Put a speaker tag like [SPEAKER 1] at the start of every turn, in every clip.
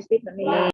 [SPEAKER 1] statement nila.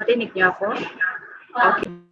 [SPEAKER 1] Marinig niyo ako? Okay.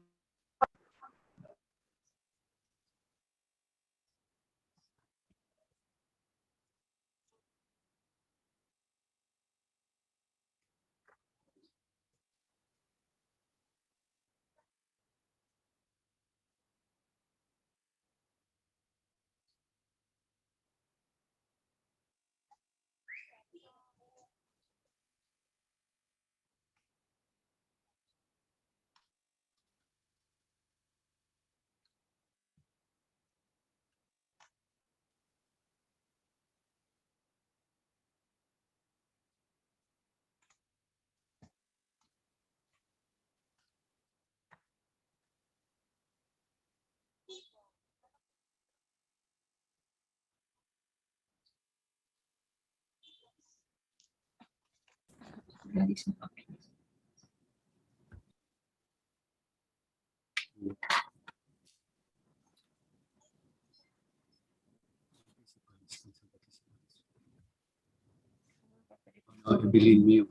[SPEAKER 2] Bilhin mo yun.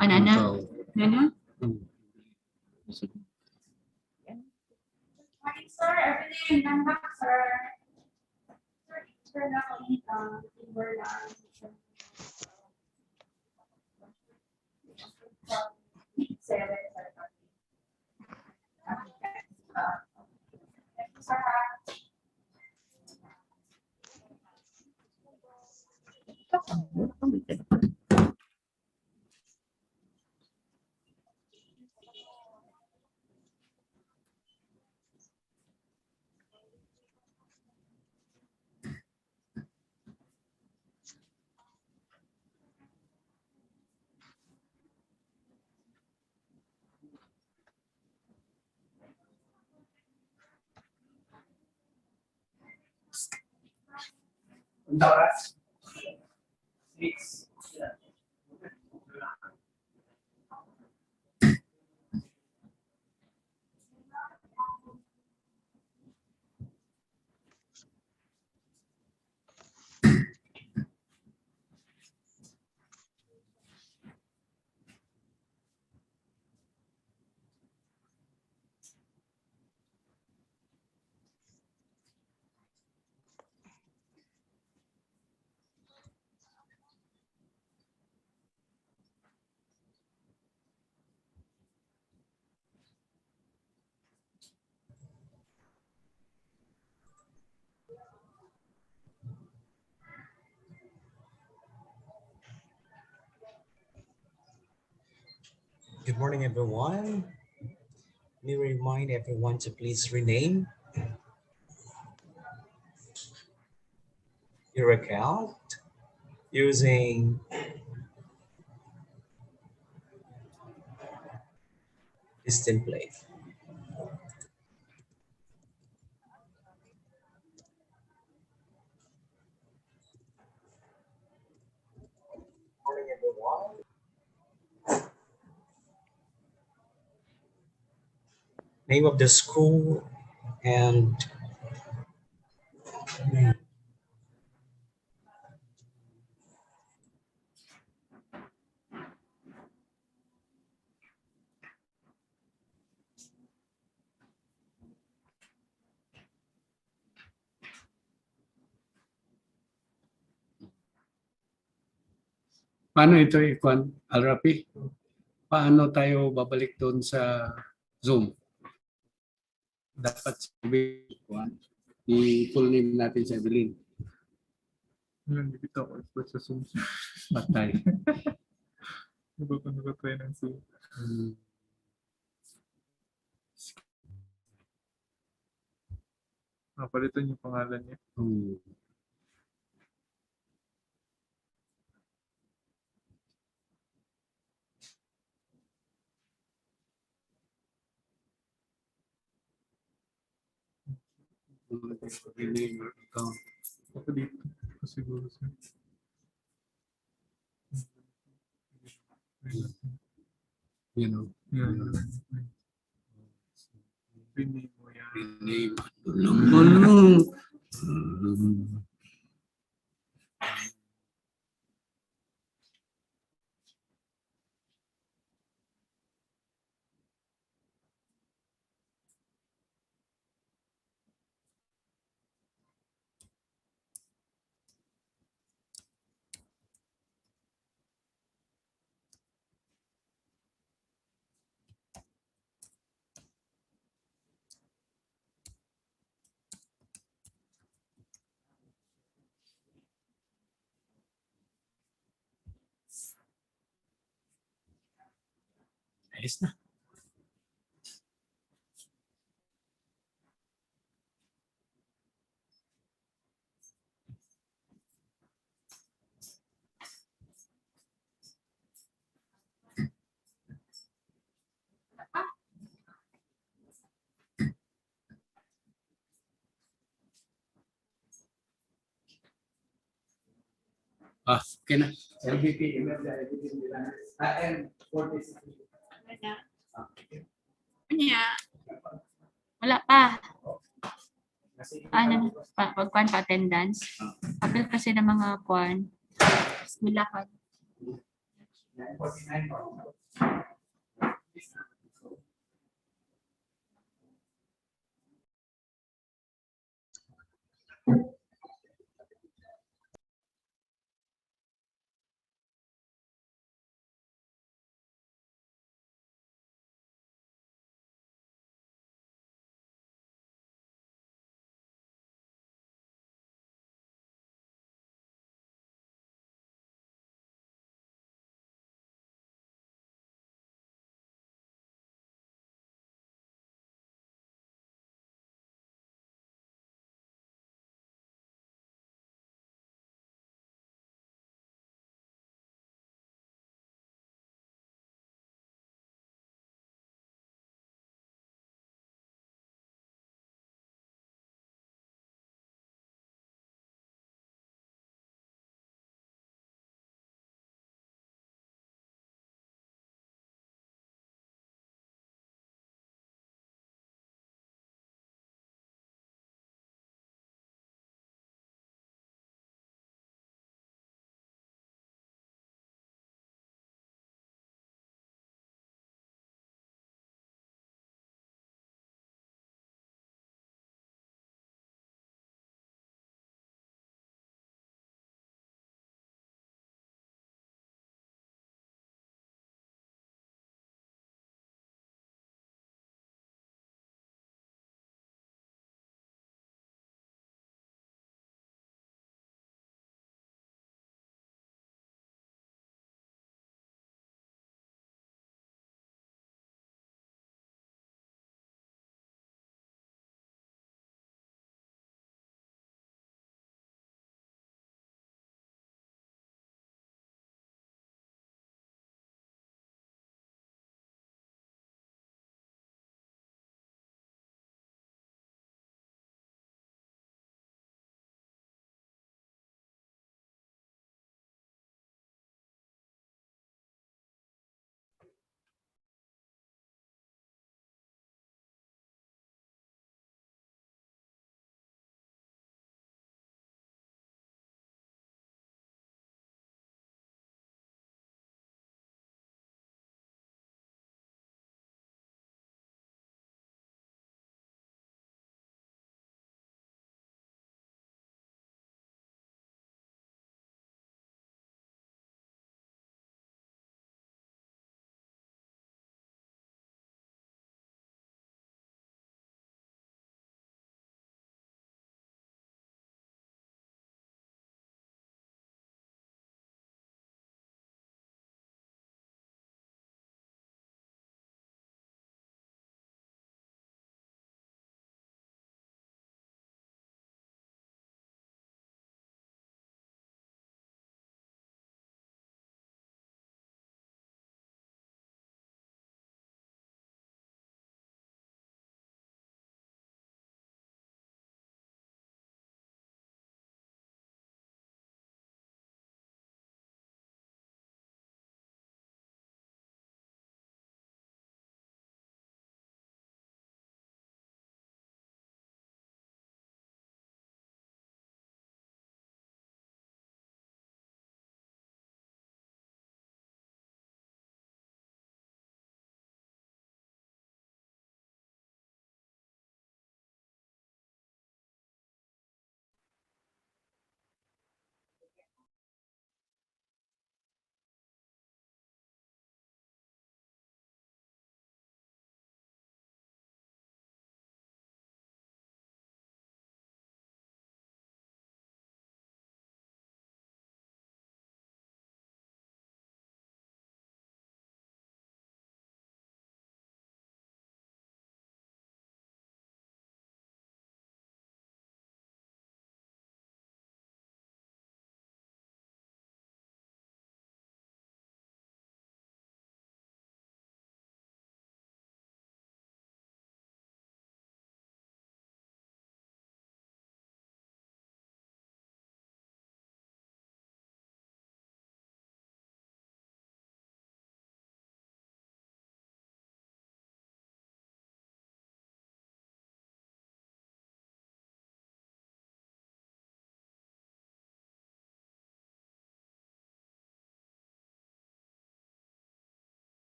[SPEAKER 1] Ano? Ano?
[SPEAKER 2] Morning, sir. Everything. Landbank, sir. Sir, now, timber lang. Seven, sir. Thank you, sir.
[SPEAKER 3] Good morning, everyone. Let me remind everyone to please rename your account using this template. Good morning, everyone. Name of the school and
[SPEAKER 4] Paano ito, Ikwan? Alrapi? Paano tayo babalik doon sa Zoom? Dapat sabihin, Ikwan, i-full name natin sa Evelyn.
[SPEAKER 5] Hindi ko expert sa Zoom.
[SPEAKER 4] Patay.
[SPEAKER 5] Nagpapatry ng Zoom. Palitan yung pangalan niya.
[SPEAKER 4] Rename your account.
[SPEAKER 5] Ako dito. Siguro siya.
[SPEAKER 4] You know,
[SPEAKER 5] Yan. Rename mo yan.
[SPEAKER 4] rename. Ano? Ayos na. Okay na. LBP,
[SPEAKER 2] Kanya. Wala pa. Ano, pagkuhan pa attendance. Apil kasi ng mga kuhan. Milakad.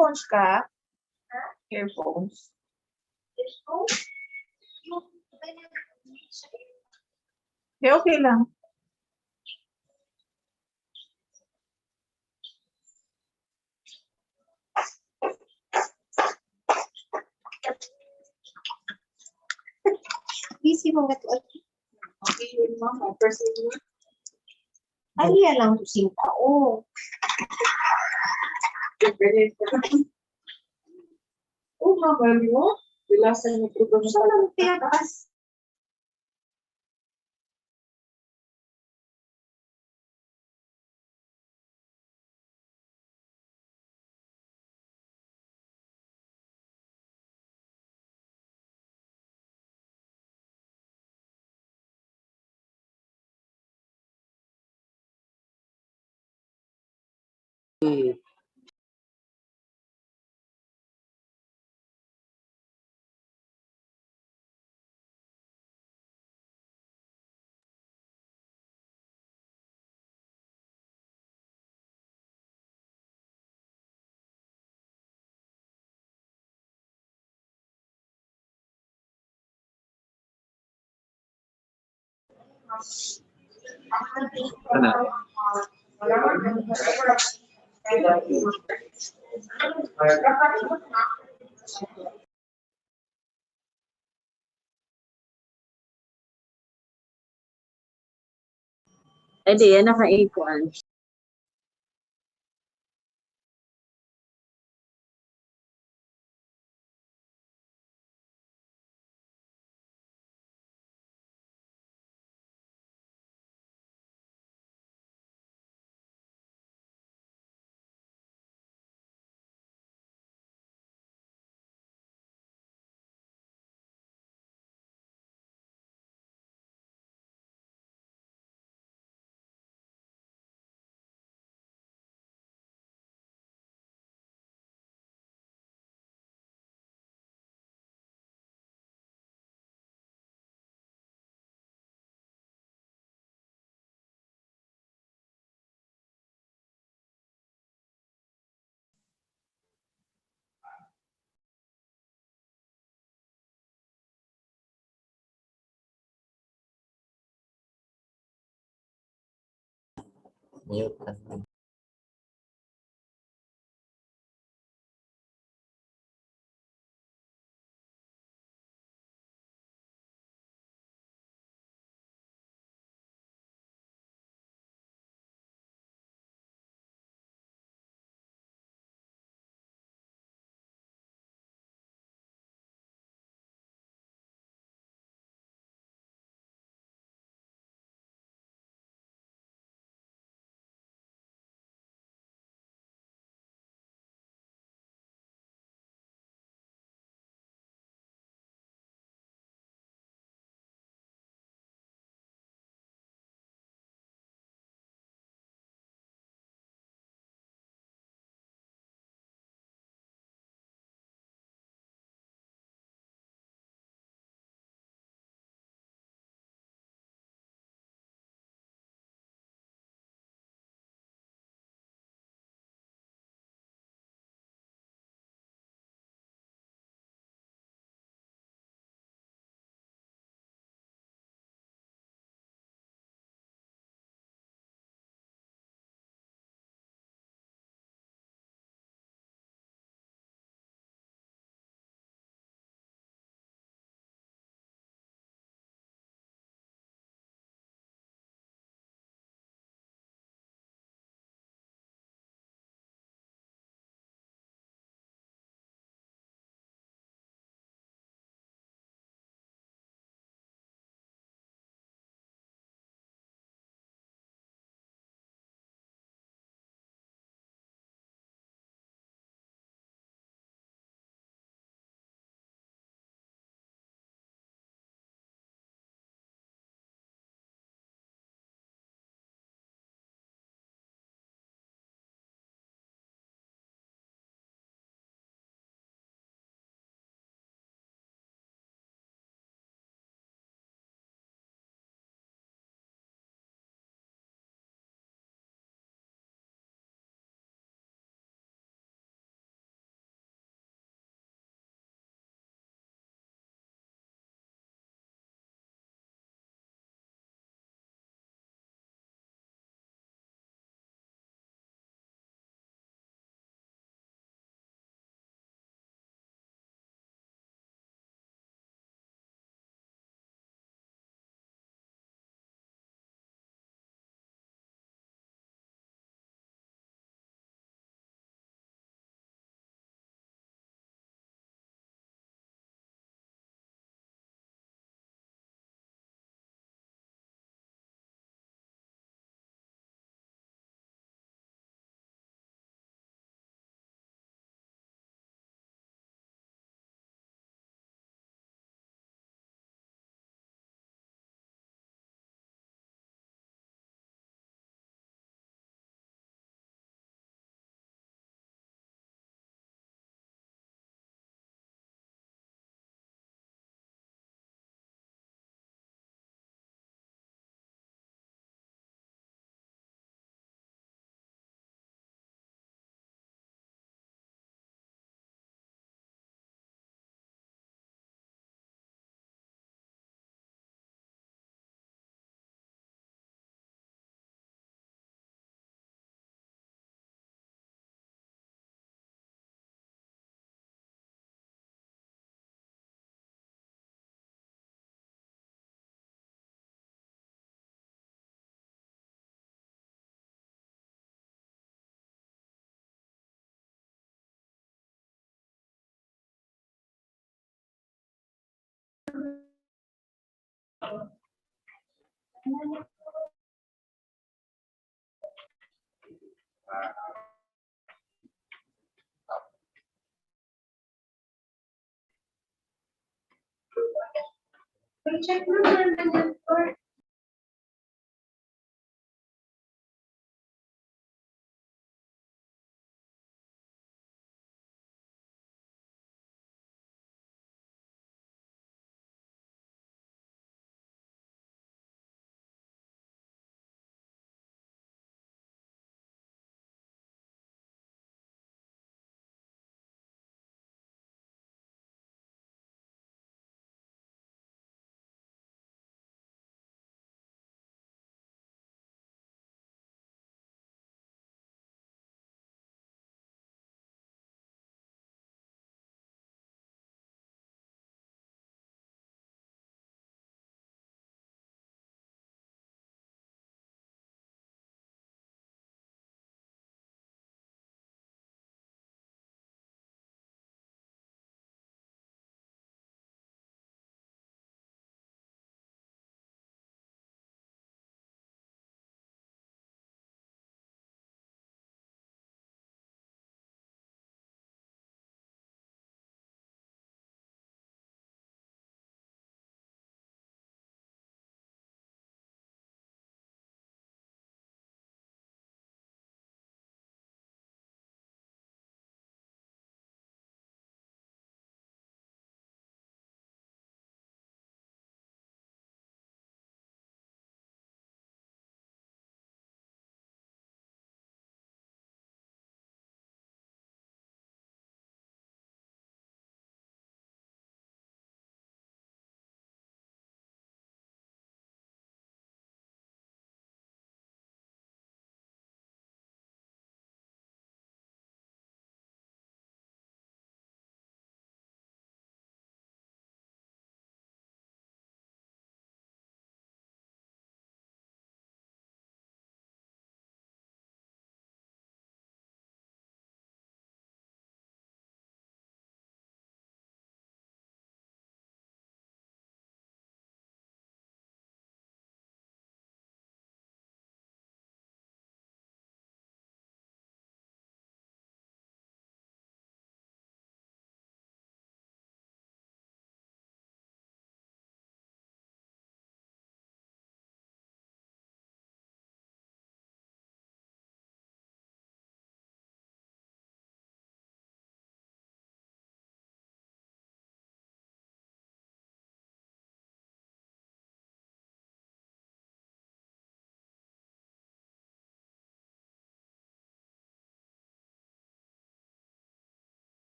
[SPEAKER 1] earphones ka? Earphones. Okay, okay lang.
[SPEAKER 6] Busy mo nga ito. Okay, yun mama. Person mo. Ay, yan lang kusing tao.
[SPEAKER 1] Oh, mama mo? Bilasan mo ito doon
[SPEAKER 6] Gusto lang tiyakas.
[SPEAKER 1] Ay, di yan, naka-equal.
[SPEAKER 3] Mute ka na.
[SPEAKER 2] Check naman.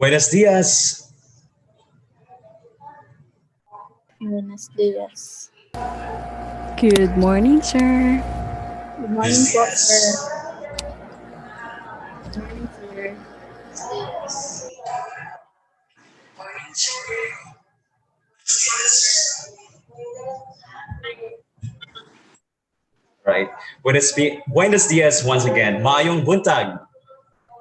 [SPEAKER 3] Buenos dias.
[SPEAKER 7] Buenos dias.
[SPEAKER 8] Good morning, sir.
[SPEAKER 7] Good morning po, sir.
[SPEAKER 6] Good morning, sir.
[SPEAKER 3] Right. Buenos dias once again. Mayong buntag.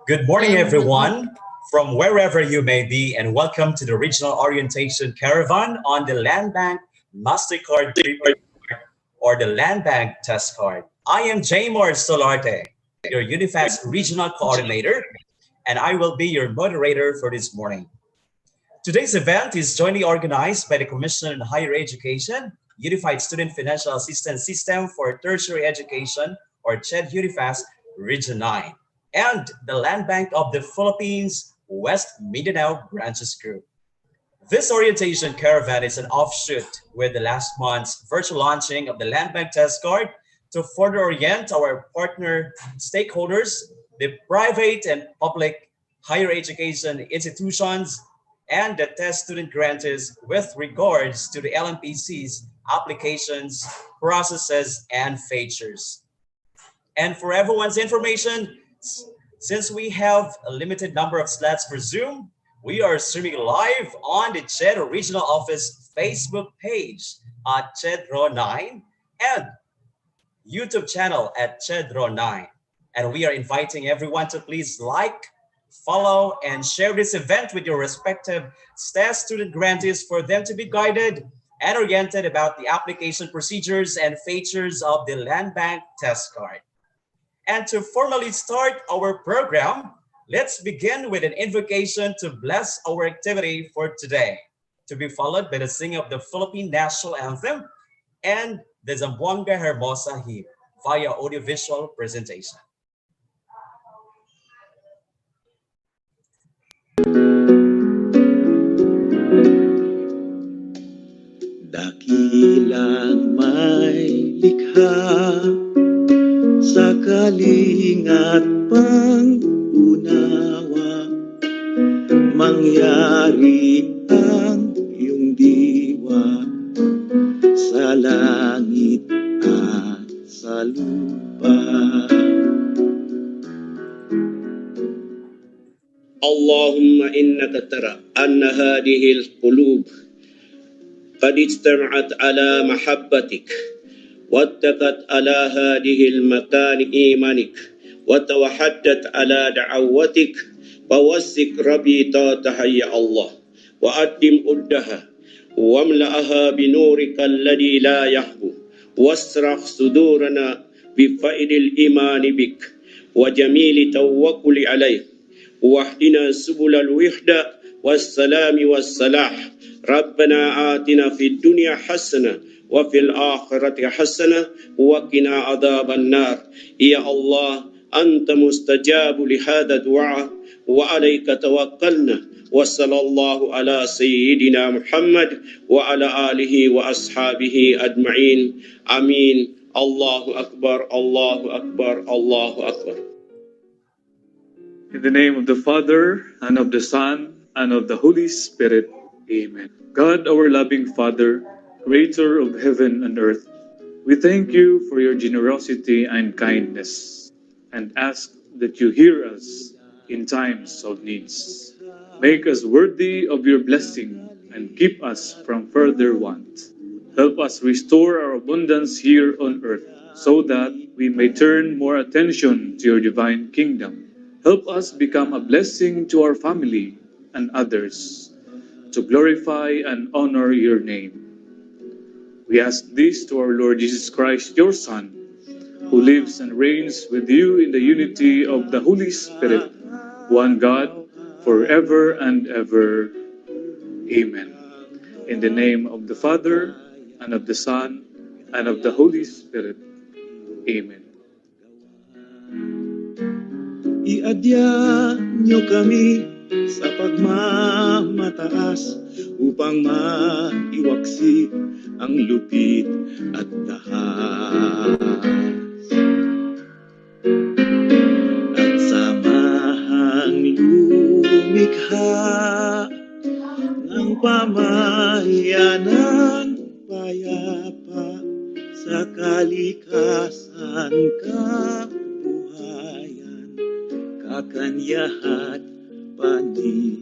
[SPEAKER 3] Good morning, everyone, from wherever you may be, and welcome to the Regional Orientation Caravan on the Landbank MasterCard or the Landbank TES Card. I am Jaymar Solarte, your UniFAST Regional Coordinator, and I will be your moderator for this morning. Today's event is jointly organized by the Commission on Higher Education, Unified Student Financial Assistance System for Tertiary Education, or CHED UniFAST Region 9, and the Land Bank of the Philippines West Mindanao Branches Group. This orientation caravan is an offshoot with the last month's virtual launching of the Landbank TES Card to further orient our partner stakeholders, the private and public higher education institutions, and the TES student grantees with regards to the LMPC's applications, processes, and features. And for everyone's information, since we have a limited number of slots for Zoom, we are streaming live on the CHED Regional Office Facebook page at CHED Row 9 and YouTube channel at CHED Row 9. And we are inviting everyone to please like, follow, and share this event with your respective TES student grantees for them to be guided and oriented about the application procedures and features of the Landbank TES Card. And to formally start our program, let's begin with an invocation to bless our activity for today, to be followed by the singing of the Philippine National Anthem and the Zamboanga Hermosa hymn via audiovisual presentation.
[SPEAKER 9] Dakilang may likha sa kalingat pang-unawa, mangyari ang iyong diwa sa langit at sa lupa. Allahumma innaka tara anna hadihi al-qulub qad ijtama'at ala mahabbatik wattaqat ala hadihi al-makan imanik وتوحدت على دعوتك فوسك ربيطاتها يا الله وأدم أدها واملأها بنورك الذي لا يخبو واسرح صدورنا بفائد الإيمان بك وجميل توكل عليك واهدنا سبل الوحدة والسلام والصلاح ربنا آتنا في الدنيا حسنة وفي الآخرة حسنة وقنا عذاب النار يا الله أنت مستجاب لهذا الدعاء وعليك توكلنا وصلى الله على سيدنا محمد وعلى آله وأصحابه أجمعين آمين الله أكبر الله أكبر الله أكبر.
[SPEAKER 5] In the name of the Father, and of the Son, and of the Holy Spirit. Amen. God, our loving Father, creator of heaven and earth, we thank you for your generosity and kindness, and ask that you hear us in times of needs. Make us worthy of your blessing and keep us from further want. Help us restore our abundance here on earth so that we may turn more attention to your divine kingdom. Help us become a blessing to our family and others to glorify and honor your name. We ask this to our Lord Jesus Christ, your Son, who lives and reigns with you in the unity of the Holy Spirit, one God, forever and ever. Amen. In the name of the Father, and of the Son, and of the Holy Spirit. Amen.
[SPEAKER 9] Iadya niyo kami sa pagmamataas upang maiwaksi ang lupit at dahas. At samahang lumikha ng pamayanan payapa sa kalikasan kabuhayan, kakanyahan paniniwala.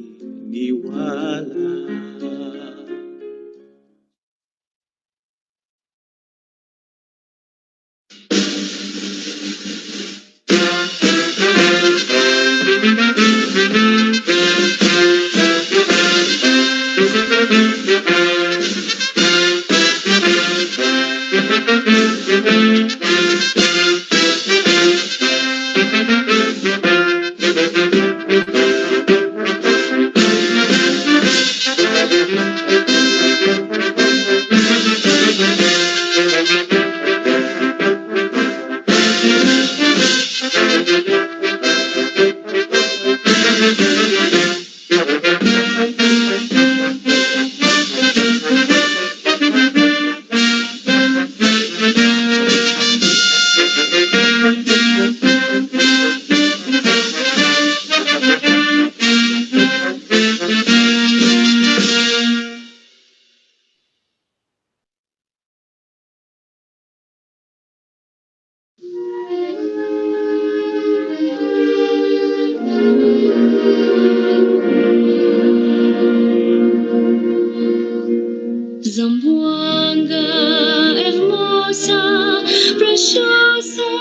[SPEAKER 10] Preciosa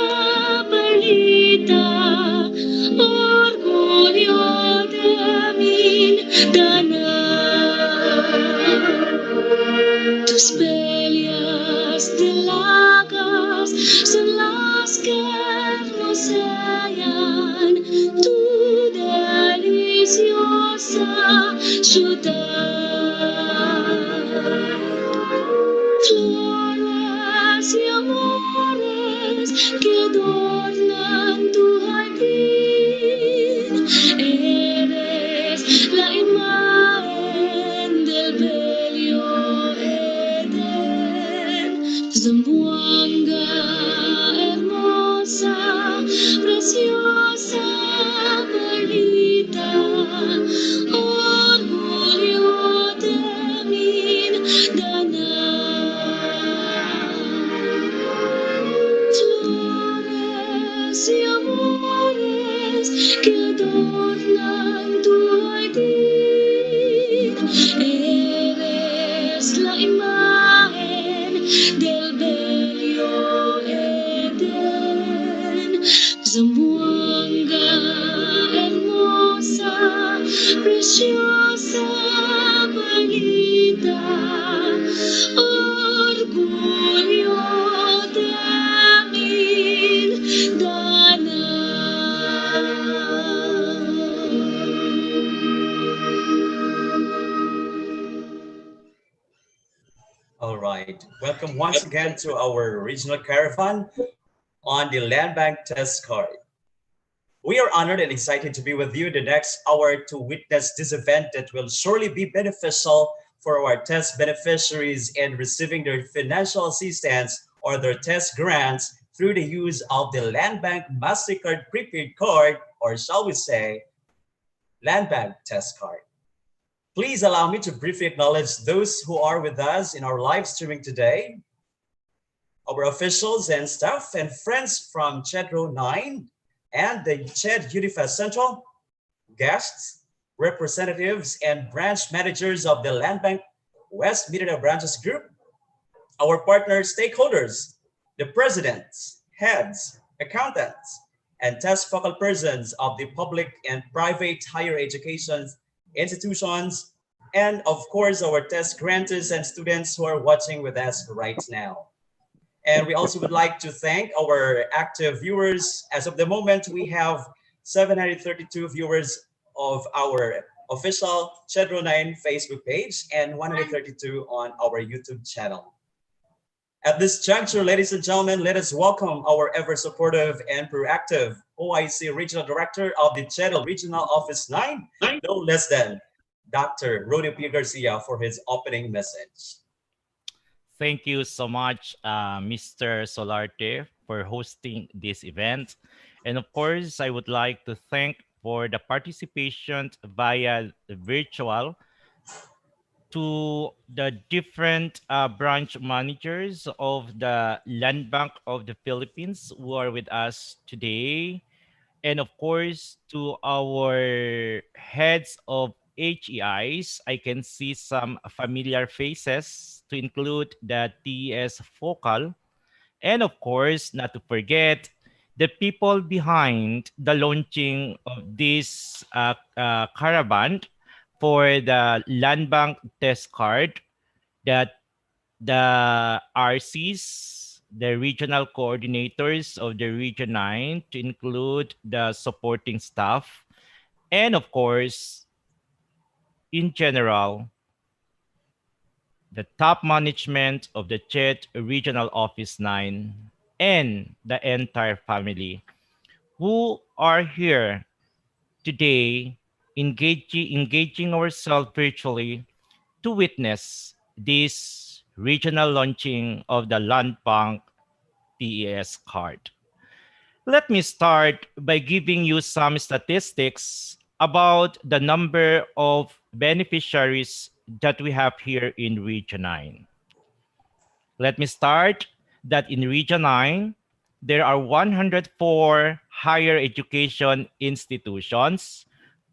[SPEAKER 10] balita, orgullo de Mindanao. Tus peleas de lagas son las que nos hallan tu deliciosa ciudad. Flores y amores que adornan tu jardín, eres la imagen del bello Eden. Zamboanga hermosa, preciosa Perlita, orgullo de Mindanao. Flores y amores que adornan tu jardín, eres la imagen del bello Eden. Zamboanga hermosa, preciosa Perlita, orgullo de
[SPEAKER 3] All right. Welcome once again to our regional caravan on the Landbank TES Card. We are honored and excited to be with you the next hour to witness this event that will surely be beneficial for our TES beneficiaries in receiving their financial assistance or their TES grants through the use of the Landbank MasterCard prepaid card, or shall we say, Landbank TES Card. Please allow me to briefly acknowledge those who are with us in our live streaming today, our officials and staff and friends from CHED Row 9 and the CHED UniFAST Central, guests, representatives, and branch managers of the Landbank West Mindanao Branches Group, our partner stakeholders, the presidents, heads, accountants, and test focal persons of the public and private higher education institutions, and of course, our test grantees and students who are watching with us right now. And we also would like to thank our active viewers. As of the moment, we have 732 viewers of our official CHED Row 9 Facebook page and 132 on our YouTube channel. At this juncture, ladies and gentlemen, let us welcome our ever supportive and proactive OIC Regional Director of the CHED Regional Office 9, no less than Dr. Rodeo P. Garcia, for his opening message.
[SPEAKER 11] Thank you so much, Mr. Solarte, for hosting this event. And of course, I would like to thank for the participation via virtual to the different branch managers of the Land Bank of the Philippines who are with us today. And of course, to our heads of HEIs, I can see some familiar faces to include the TES Focal. And of course, not to forget the people behind the launching of this caravan for the Landbank TES Card, that the RCs, the regional coordinators of the Region 9, to include the supporting staff, and of course, in general, the top management of the CHED Regional Office 9 and the entire family who are here today engaging ourselves virtually to witness this regional launching of the Landbank TES Card. Let me start by giving you some statistics about the number of beneficiaries that we have here in Region 9. Let me start that in Region 9, there are 104 higher education institutions,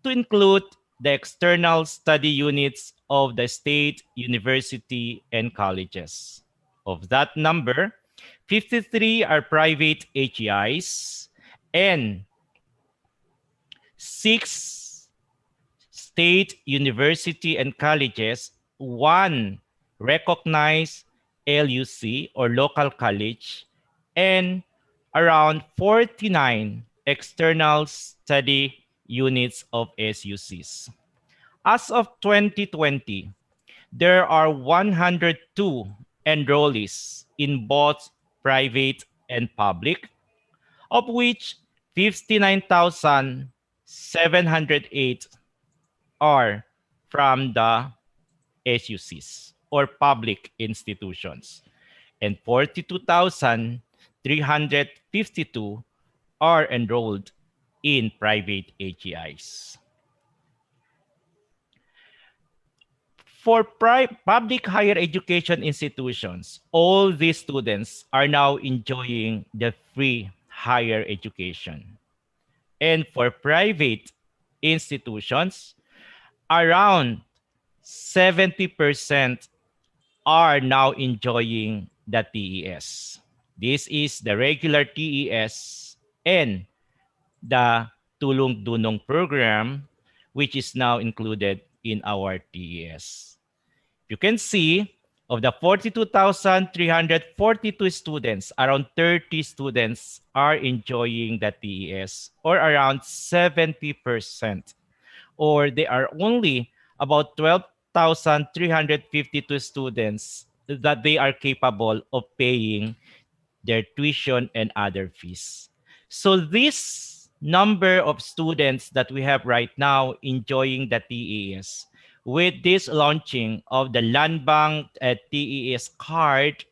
[SPEAKER 11] to include the external study units of the state, university, and colleges. Of that number, 53 are private HEIs, and 6 state university and colleges, 1 recognized LUC or local college, and around 49 external study units of SUCs. As of 2020, there are 102 enrollees in both private and public, of which 59,708 are from the SUCs or public institutions, and 42,352 are enrolled in private HEIs. For public higher education institutions, all these students are now enjoying the free higher education. And for private institutions, around 70% are now enjoying the TES. This is the regular TES and the Tulong Dunong program, which is now included in our TES. You can see of the 42,342 students, around 30 students are enjoying the TES, or around 70%. Or there are only about 12,352 students that they are capable of paying their tuition and other fees. So this number of students that we have right now enjoying the TES, with this launching of the Landbank TES card,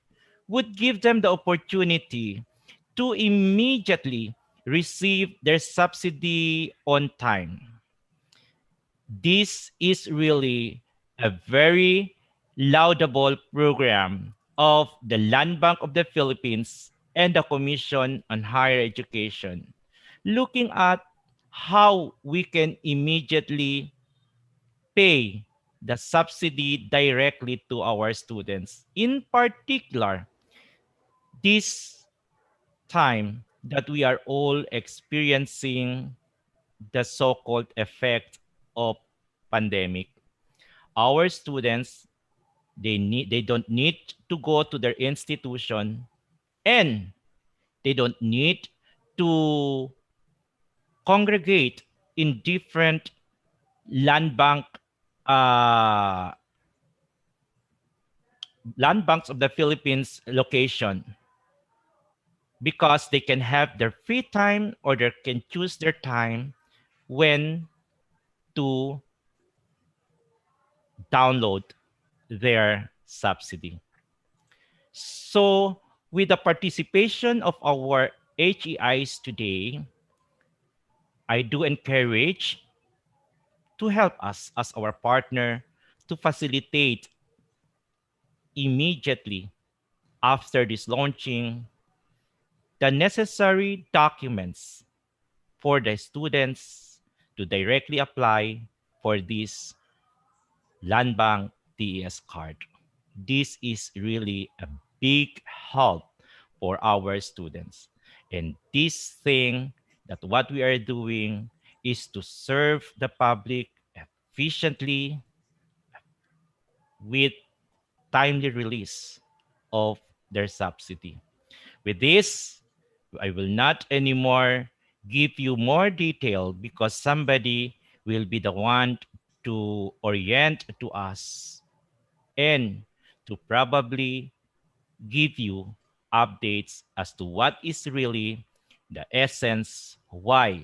[SPEAKER 11] would give them the opportunity to immediately receive their subsidy on time. This is really a very laudable program of the Land Bank of the Philippines and the Commission on Higher Education, looking at how we can immediately pay the subsidy directly to our students. In particular, this time that we are all experiencing the so-called effect of pandemic, our students, they don't need to go to their institution, and they don't need to congregate in different land bank land banks of the Philippines location, because they can have their free time, or they can choose their time when to download their subsidy. So with the participation of our HEIs today, I do encourage to help us as our partner to facilitate immediately after this launching the necessary documents for the students to directly apply for this Landbank TES card. This is really a big help for our students. And this thing that what we are doing is to serve the public efficiently with timely release of their subsidy. With this, I will not anymore give you more detail, because somebody will be the one to orient to us and to probably give you updates as to what is really the essence why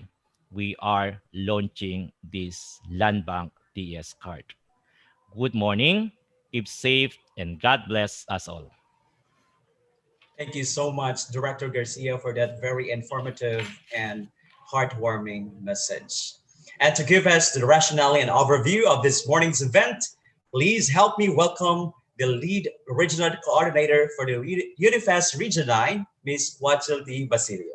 [SPEAKER 11] we are launching this Landbank TES card. Good morning, keep safe, and God bless us all.
[SPEAKER 3] Thank you so much, Director Garcia, for that very informative and heartwarming message. And to give us the rationale and overview of this morning's event, please help me welcome the lead regional coordinator for the UniFAST Region 9, Ms. Wachilti Basilio.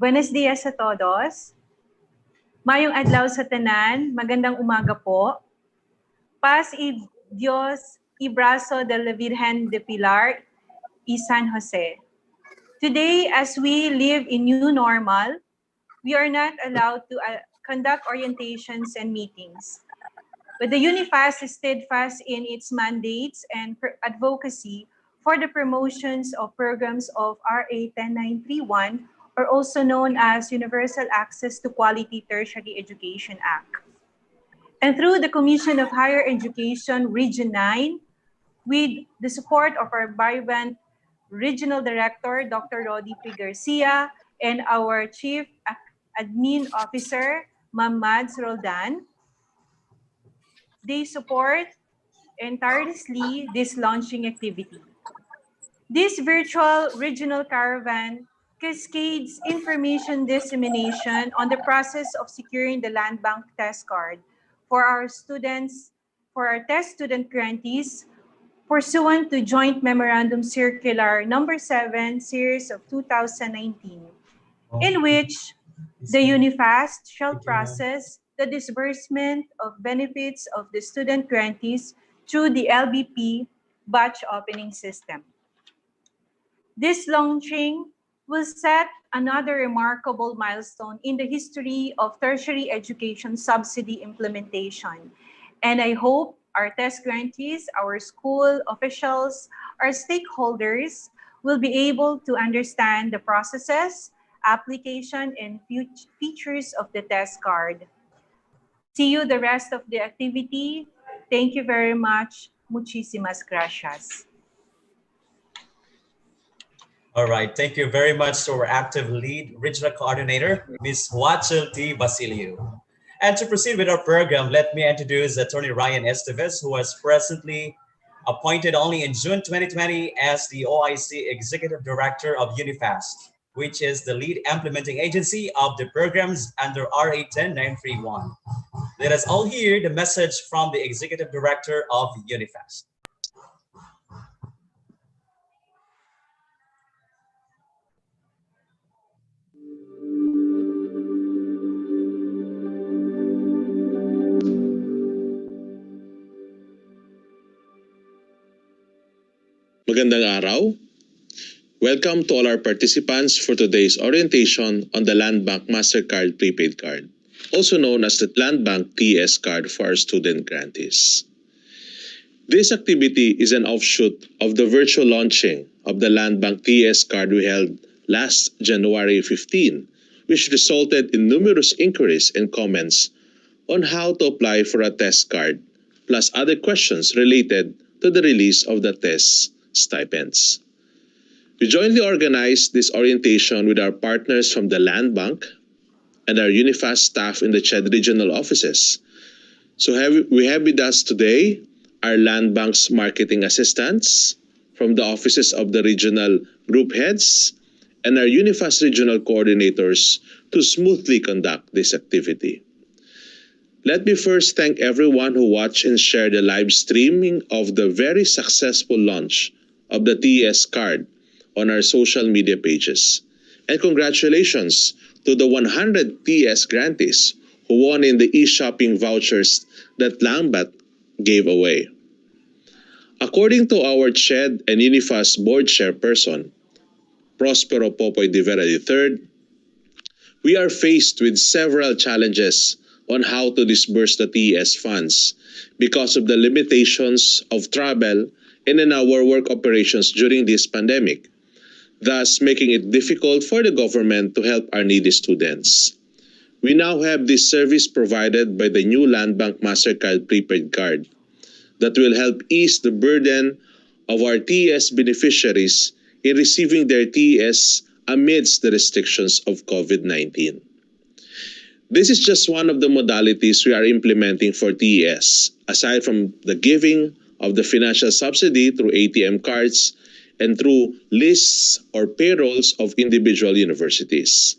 [SPEAKER 12] Buenos dias a todos. Mayong adlaw sa tanan, magandang umaga po. Paz y Dios y brazo de la Virgen de Pilar y San Jose. Today, as we live in new normal, we are not allowed to conduct orientations and meetings. But the UniFAST is steadfast in its mandates and advocacy for the promotions of programs of RA 10931, or also known as Universal Access to Quality Tertiary Education Act. And through the Commission of Higher Education Region 9, with the support of our vibrant Regional Director, Dr. Rodi P. Garcia, and our Chief Admin Officer, Ma'am Mads Roldan, they support and tirelessly this launching activity. This virtual regional caravan cascades information dissemination on the process of securing the Landbank TES Card for our students, for our TES student grantees, pursuant to Joint Memorandum Circular Number 7, Series of 2019, in which the UniFAST shall process the disbursement of benefits of the student grantees through the LBP batch opening system. This launching will set another remarkable milestone in the history of tertiary education subsidy implementation. And I hope our TES grantees, our school officials, our stakeholders will be able to understand the processes, application, and features of the TES card. See you the rest of the activity. Thank you very much. Muchísimas gracias.
[SPEAKER 3] All right, thank you very much to our active lead regional coordinator, Ms. Huachel T. Basilio. And to proceed with our program, let me introduce Attorney Ryan Esteves, who was presently appointed only in June 2020 as the OIC Executive Director of UniFAST, which is the lead implementing agency of the programs under RA 10931. Let us all hear the message from the Executive Director of UniFAST.
[SPEAKER 13] Magandang araw. Welcome to all our participants for today's orientation on the Landbank MasterCard prepaid card, also known as the Landbank TES Card for our student grantees. This activity is an offshoot of the virtual launching of the Landbank TES Card we held last January 15, which resulted in numerous inquiries and comments on how to apply for a TES card, plus other questions related to the release of the TES stipends. We jointly organized this orientation with our partners from the Landbank and our UniFAST staff in the CHED regional offices. So we have with us today our Landbank's marketing assistants from the offices of the regional group heads and our UniFAST regional coordinators to smoothly conduct this activity. Let me first thank everyone who watched and shared the live streaming of the very successful launch of the TES card on our social media pages. And congratulations to the 100 TES grantees who won in the e-shopping vouchers that Landbank gave away. According to our CHED and UniFAST board chairperson, Prospero Popoy de Vera III, we are faced with several challenges on how to disburse the TES funds because of the limitations of travel and in our work operations during this pandemic, thus making it difficult for the government to help our needy students. We now have this service provided by the new Landbank MasterCard prepaid card that will help ease the burden of our TES beneficiaries in receiving their TES amidst the restrictions of COVID-19. This is just one of the modalities we are implementing for TES, aside from the giving of the financial subsidy through ATM cards and through lists or payrolls of individual universities.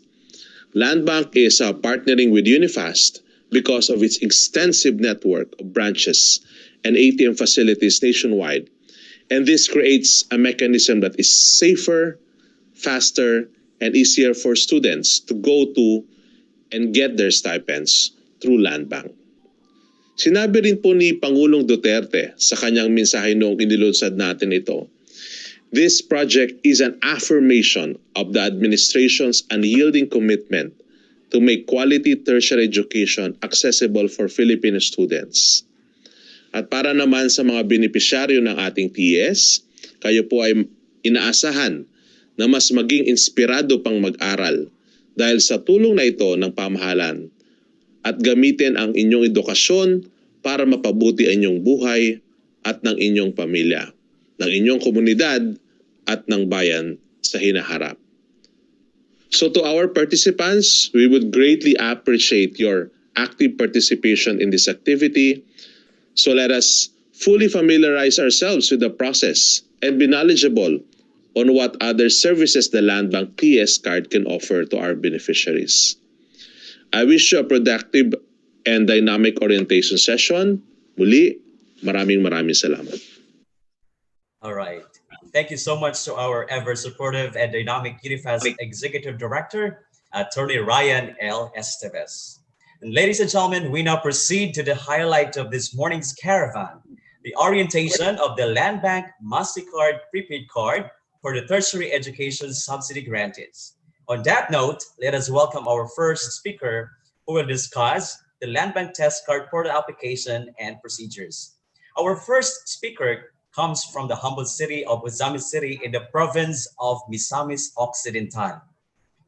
[SPEAKER 13] Landbank is partnering with UniFAST because of its extensive network of branches and ATM facilities nationwide, and this creates a mechanism that is safer, faster, and easier for students to go to and get their stipends through Landbank. Sinabi rin po ni Pangulong Duterte sa kanyang mensahe noong inilunsad natin ito, this project is an affirmation of the administration's unyielding commitment to make quality tertiary education accessible for Filipino students. At para naman sa mga benepisyaryo ng ating TES, kayo po ay inaasahan na mas maging inspirado pang mag-aral dahil sa tulong na ito ng pamahalan at gamitin ang inyong edukasyon para mapabuti ang inyong buhay at ng inyong pamilya, ng inyong komunidad at ng bayan sa hinaharap. So to our participants, we would greatly appreciate your active participation in this activity. So let us fully familiarize ourselves with the process and be knowledgeable on what other services the Landbank TES Card can offer to our beneficiaries. I wish you a productive and dynamic orientation session. Muli, maraming salamat.
[SPEAKER 3] All right. Thank you so much to our ever supportive and dynamic UniFAST Executive Director, Attorney Ryan L. Esteves. And ladies and gentlemen, we now proceed to the highlight of this morning's Caravan, the orientation of the Landbank MasterCard prepaid card for the tertiary education subsidy grantees. On that note, let us welcome our first speaker who will discuss the Landbank TES Card portal application and procedures. Our first speaker comes from the humble city of Misamis City in the province of Misamis Occidental.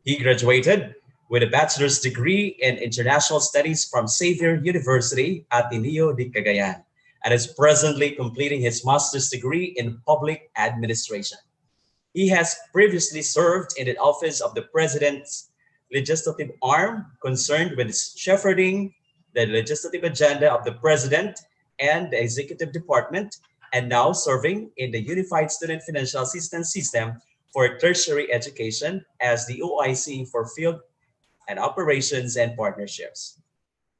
[SPEAKER 3] He graduated with a bachelor's degree in international studies from Xavier University Ateneo de Cagayan and is presently completing his master's degree in public administration. He has previously served in the office of the President's legislative arm concerned with shepherding the legislative agenda of the President and the Executive Department, and now serving in the Unified Student Financial Assistance System for tertiary education as the OIC for field and operations and partnerships.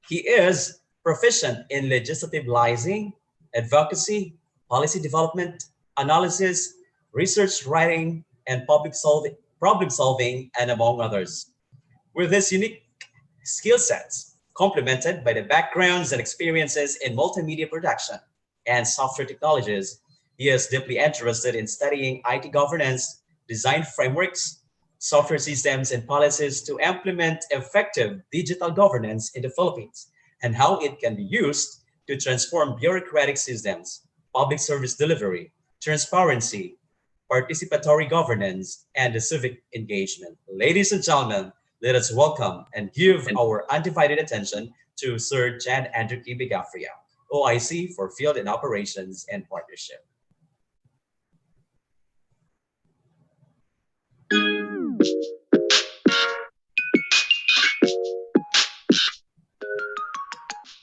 [SPEAKER 3] He is proficient in legislative liaising, advocacy, policy development, analysis, research writing, and problem solving, and among others. With his unique skill sets, complemented by the backgrounds and experiences in multimedia production and software technologies, he is deeply interested in studying IT governance, design frameworks, software systems, and policies to implement effective digital governance in the Philippines, and how it can be used to transform bureaucratic systems, public service delivery, transparency, participatory governance, and the civic engagement. Ladies and gentlemen, let us welcome and give our undivided attention to Sir Jan Andrew T. Bigafria, OIC for Field and Operations and Partnership.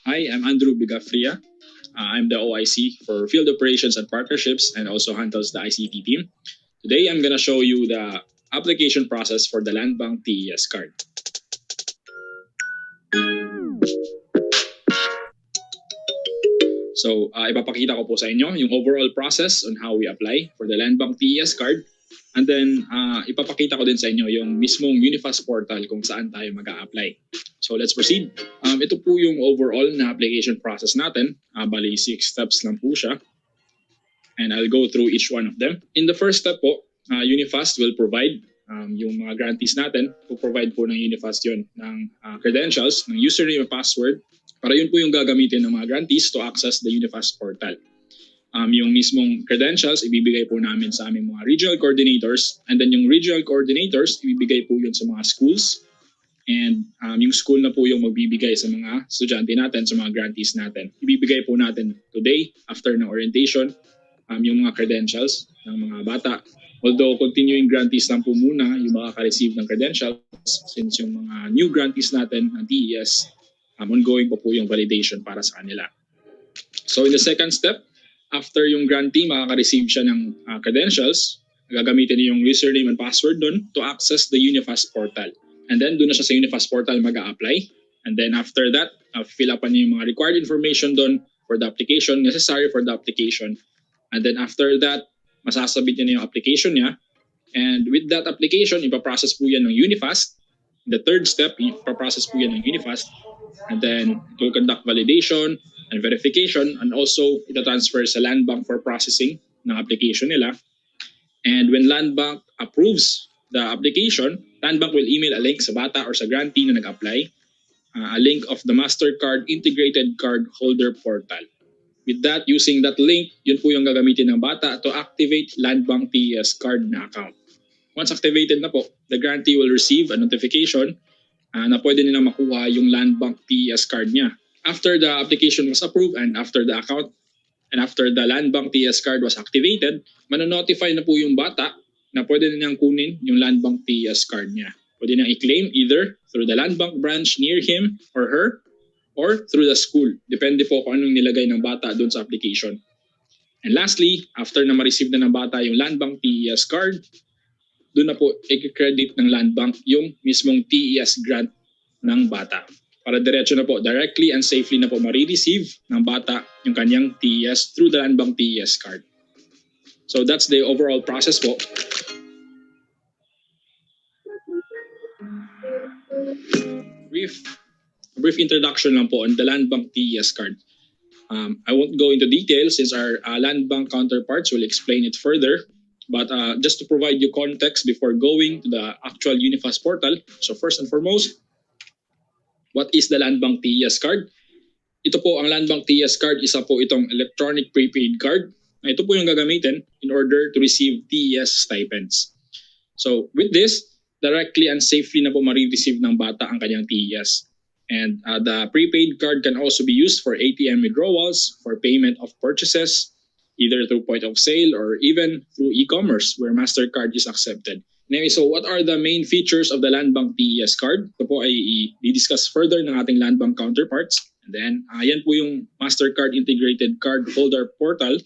[SPEAKER 14] Hi, I'm Andrew Bigafria. I'm the OIC for Field Operations and Partnerships and also handles the ICT team. Today, I'm going to show you the application process for the Landbank TES Card. So, ipapakita ko po sa inyo yung overall process on how we apply for the Landbank TES Card. And then, ipapakita ko din sa inyo yung mismong UniFAST portal kung saan tayo mag-a-apply. So, let's proceed. Ito po yung overall na application process natin. Bali, 6 steps lang po siya. And I'll go through each one of them. In the first step po, UniFAST will provide yung mga grantees natin. Provide po ng UniFAST yun ng credentials, ng username and password. Para yun po yung gagamitin ng mga grantees to access the UniFAST portal. Yung mismong credentials, ibibigay po namin sa aming mga regional coordinators. And then yung regional coordinators, ibibigay po yun sa mga schools. And yung school na po yung magbibigay sa mga estudyante natin, sa mga grantees natin. Ibibigay po natin today, after ng orientation, yung mga credentials ng mga bata. Although continuing grantees lang po muna yung makaka-receive ng credentials since yung mga new grantees natin ng TES, ongoing po yung validation para sa kanila. So in the second step, after yung grantee makaka-receive siya ng credentials, gagamitin niya yung username and password dun to access the UniFAST portal. And then doon na siya sa UniFAST portal mag-a-apply. And then after that, fill up niya yung mga required information dun for the application, necessary for the application. And then after that, masasabit niya na yung application niya. And with that application, ipaprocess po yan ng UniFAST. The third step, ipaprocess po yan ng UniFAST. And then it will conduct validation and verification, and also itatransfer sa Landbank for processing ng application nila. And when Landbank approves the application, Landbank will email a link sa bata or sa grantee na nag-apply, a link of the MasterCard Integrated Card Holder Portal. With that, using that link, yun po yung gagamitin ng bata to activate Landbank TES Card na account. Once activated na po, the grantee will receive a notification na pwede nila makuha yung Landbank TES Card niya. After the application was approved and after the account and after the Landbank TES Card was activated, manonotify na po yung bata na pwede nilang kunin yung Landbank TES Card niya. Pwede niyang i-claim either through the Landbank branch near him or her or through the school. Depende po kung anong nilagay ng bata doon sa application. And lastly, after na ma-receive na ng bata yung Landbank TES Card, doon na po i-credit ng Landbank yung mismong TES grant ng bata. Para diretso na po, directly and safely na po ma-receive ng bata yung kanyang TES through the Landbank TES Card. So that's the overall process po. Brief introduction lang po on the Landbank TES Card. I won't go into details since our Landbank counterparts will explain it further. But just to provide you context before going to the actual UniFAST portal, so first and foremost, what is the Landbank TES Card? Ito po, ang Landbank TES Card, isa po itong electronic prepaid card. Ito po yung gagamitin in order to receive TES stipends. So with this, directly and safely na po ma-receive ng bata ang kanyang TES. And the prepaid card can also be used for ATM withdrawals, for payment of purchases, either through point of sale or even through e-commerce where MasterCard is accepted. Anyway, so what are the main features of the Landbank TES Card? Ito po ay i-discuss further ng ating Landbank counterparts. And then, yan po yung MasterCard Integrated Card Holder Portal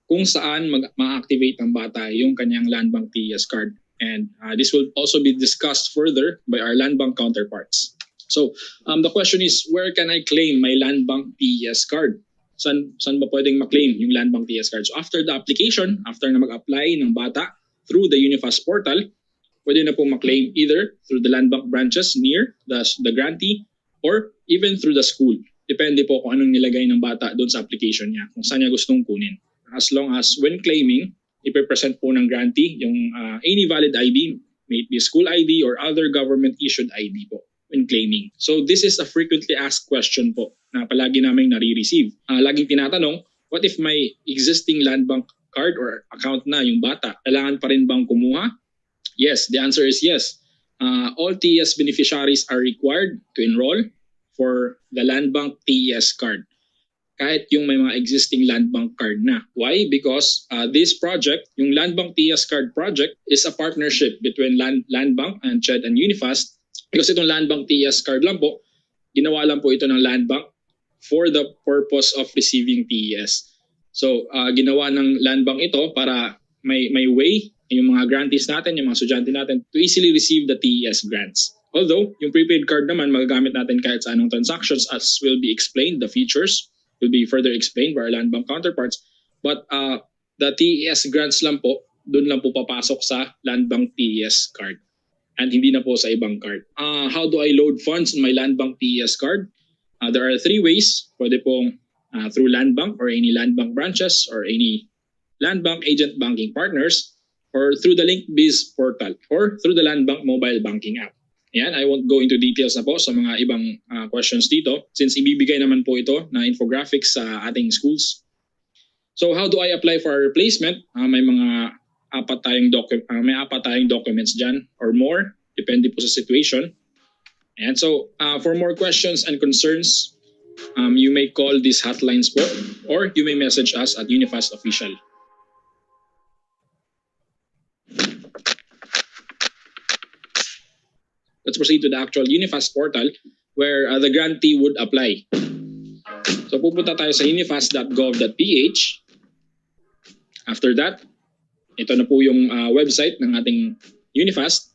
[SPEAKER 14] kung saan ma-activate ng bata yung kanyang Landbank TES Card. And this will also be discussed further by our Landbank counterparts. So, the question is, where can I claim my Landbank TES Card? Saan ba pwedeng ma-claim yung Landbank TES Card? So after the application, after na mag-apply ng bata through the UniFAST portal, pwede na po ma-claim either through the Landbank branches near the grantee or even through the school. Depende po kung anong nilagay ng bata doon sa application niya, kung saan niya gustong kunin. As long as when claiming, ipipresent po ng grantee yung any valid ID, may it be school ID or other government-issued ID po when claiming. So this is a frequently asked question po na palagi namin nare-receive. Laging tinatanong, what if may existing Landbank card or account na yung bata? Kailangan pa rin bang kumuha? Yes, the answer is yes. All TES beneficiaries are required to enroll for the Landbank TES Card. Kahit yung may mga existing Landbank card na. Why? Because this project, yung Landbank TES Card project, is a partnership between Landbank and CHED and UniFAST. Because itong Landbank TES Card lang po, ginawa lang po ito ng Landbank for the purpose of receiving TES. So, ginawa ng Landbank ito para may way yung mga grantees natin, yung mga estudyante natin to easily receive the TES grants. Although, yung prepaid card naman, magagamit natin kahit sa anong transactions as will be explained, the features will be further explained by our Landbank counterparts. But the TES grants lang po, doon lang po papasok sa Landbank TES Card. And hindi na po sa ibang card. How do I load funds on my Landbank TES Card? There are 3 ways. Pwede pong through Landbank or any Landbank branches or any Landbank agent banking partners or through the LinkBiz portal or through the Landbank mobile banking app. Ayan, I won't go into details na po sa mga ibang questions dito since ibibigay naman po ito na infographics sa ating schools. So how do I apply for a replacement? May mga apat tayong documents dyan or more, depende po sa situation. And so for more questions and concerns, you may call these hotlines po or you may message us at UniFAST Official. Let's proceed to the actual UniFAST portal where the grantee would apply. So pupunta tayo sa unifast.gov.ph. After that, ito na po yung website ng ating UniFAST.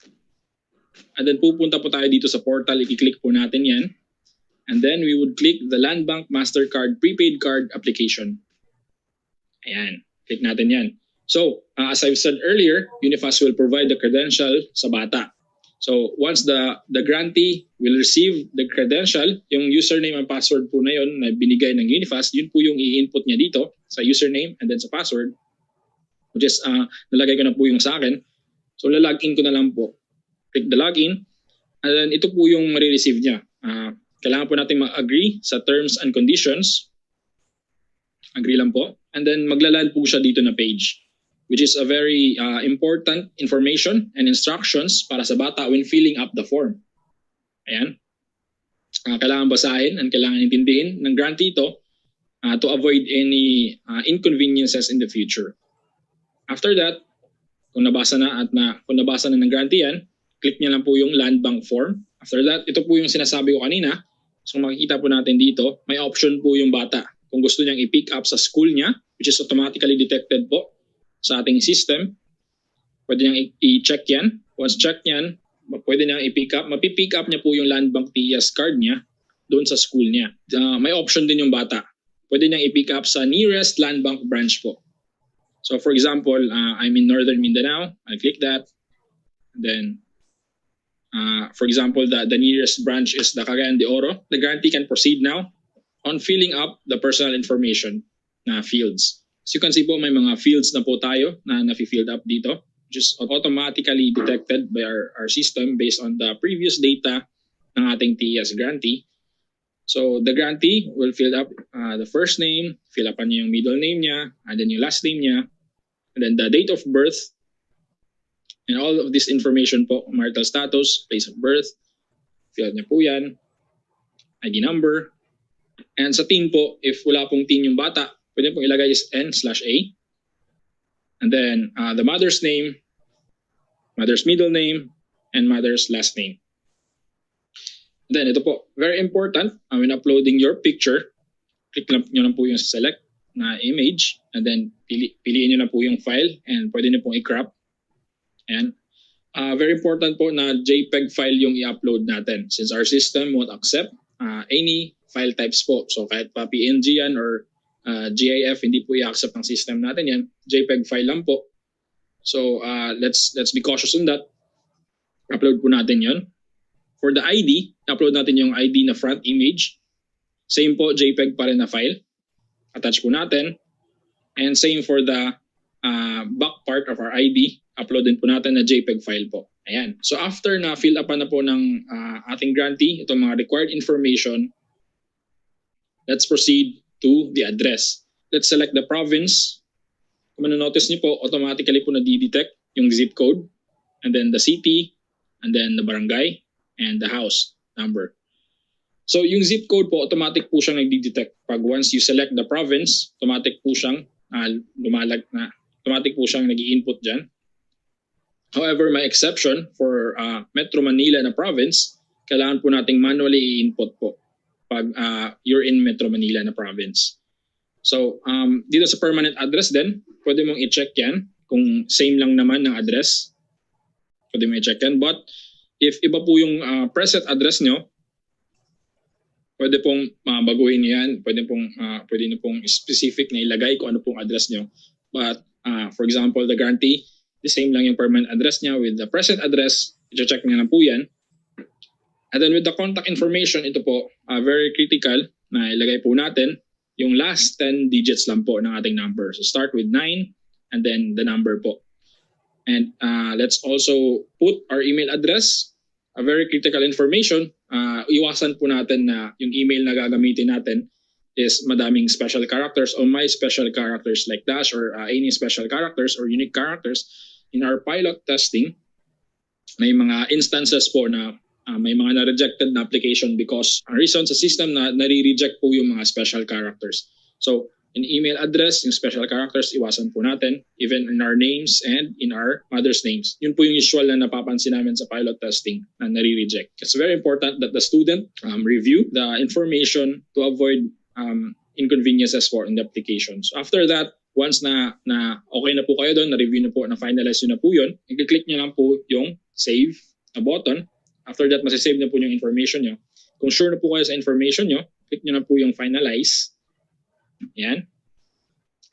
[SPEAKER 14] And then pupunta po tayo dito sa portal, i-click po natin yan. And then we would click the Landbank MasterCard Prepaid Card Application. Ayan, click natin yan. So, as I've said earlier, UniFAST will provide the credential sa bata. So, once the grantee will receive the credential, yung username and password po na yun na binigay ng UniFAST, yun po yung i-input niya dito sa username and then sa password, which is, nalagay ko na po yung sa akin. So, lalagin ko na lang po. Click the login, and then ito po yung marireceive niya. Kailangan po natin mag-agree sa terms and conditions. Agree lang po. And then, maglaland po siya dito na page, which is a very important information and instructions para sa bata when filling up the form. Ayan. Kailangan basahin and kailangan intindihin ng grantee ito to avoid any inconveniences in the future. After that, kung nabasa na ng grantee yan, click niya lang po yung Landbank form. After that, ito po yung sinasabi ko kanina. So makikita po natin dito, may option po yung bata. Kung gusto niyang i-pick up sa school niya, which is automatically detected po sa ating system, pwede niyang i-check yan. Once check yan, pwede niyang i-pick up. Mapipick up niya po yung Landbank TES card niya doon sa school niya. May option din yung bata. Pwede niyang i-pick up sa nearest Landbank branch po. So for example, I'm in Northern Mindanao. I click that. And then, for example, the nearest branch is the Caravan de Oro. The grantee can proceed now on filling up the personal information na fields. As you can see po, may mga fields na po tayo na na-filled up dito, which is automatically detected by our system based on the previous data ng ating TES grantee. So the grantee will fill up the first name, fill up niya yung middle name niya, and then yung last name niya, and then the date of birth, and all of this information po, marital status, place of birth, fill niya po yan, ID number, and sa teen po, if wala pong teen yung bata, pwede pong ilagay is N/A. And then the mother's name, mother's middle name, and mother's last name. Then ito po, very important, when uploading your picture, click nyo lang po yung select na image, and then piliin nyo na po yung file, and pwede nyo pong i-crop. And very important po na JPEG file yung i-upload natin, since our system won't accept any file types po. So kahit pa PNG yan or GIF, hindi po i-accept ng system natin yan. JPEG file lang po. So let's be cautious on that. Upload po natin yon. For the ID, upload natin yung ID na front image. Same po, JPEG pa rin na file. Attach po natin. And same for the back part of our ID, upload din po natin na JPEG file po. Ayan. So after na fill up na po ng ating grantee, itong mga required information, let's proceed to the address. Let's select the province. Kung notice niyo po, automatically po na-detect yung zip code, and then the city, and then the barangay, and the house number. So yung zip code po, automatic po siyang nag-detect. Pag once you select the province, automatic po siyang automatic po siyang nag-i-input dyan. However, may exception for Metro Manila na province, kailangan po nating manually i-input po pag you're in Metro Manila na province. So, dito sa permanent address din, pwede mong i-check yan kung same lang naman ng address. Pwede mong i-check yan. But if iba po yung present address nyo, pwede pong baguhin yan. Pwede nyo pong specific na ilagay kung ano pong address nyo. But for example, the grantee, the same lang yung permanent address niya with the present address. I-check nyo lang po yan. And then with the contact information, ito po, very critical na ilagay po natin yung last 10 digits lang po ng ating number. So start with 9 and then the number po. And let's also put our email address, a very critical information. Iwasan po natin na yung email na gagamitin natin is madaming special characters or my special characters like dash or any special characters or unique characters. In our pilot testing, may mga instances po na may mga na-rejected na application because ang reason sa system na nare-reject po yung mga special characters. So, in email address, yung special characters, iwasan po natin, even in our names and in our mother's names. Yun po yung usual na napapansin namin sa pilot testing na nare-reject. It's very important that the student review the information to avoid inconveniences for in the application. So, after that, once na okay na po kayo doon, na-review na po, na-finalize nyo na po yun, i-click nyo lang po yung save na button. After that, masisave na po yung information nyo. Kung sure na po kayo sa information nyo, click nyo na po yung finalize. Yan.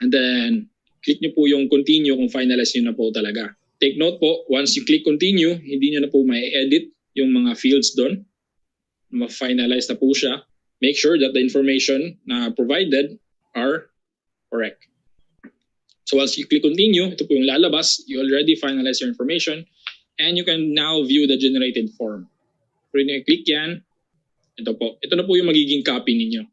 [SPEAKER 14] And then, click nyo po yung continue kung finalize nyo na po talaga. Take note po, once you click continue, hindi nyo na po may edit yung mga fields doon. Ma-finalize na po siya. Make sure that the information na provided are correct. So once you click continue, ito po yung lalabas. You already finalized your information and you can now view the generated form. Pwede nyo i-click yan. Ito po. Ito na po yung magiging copy ninyo.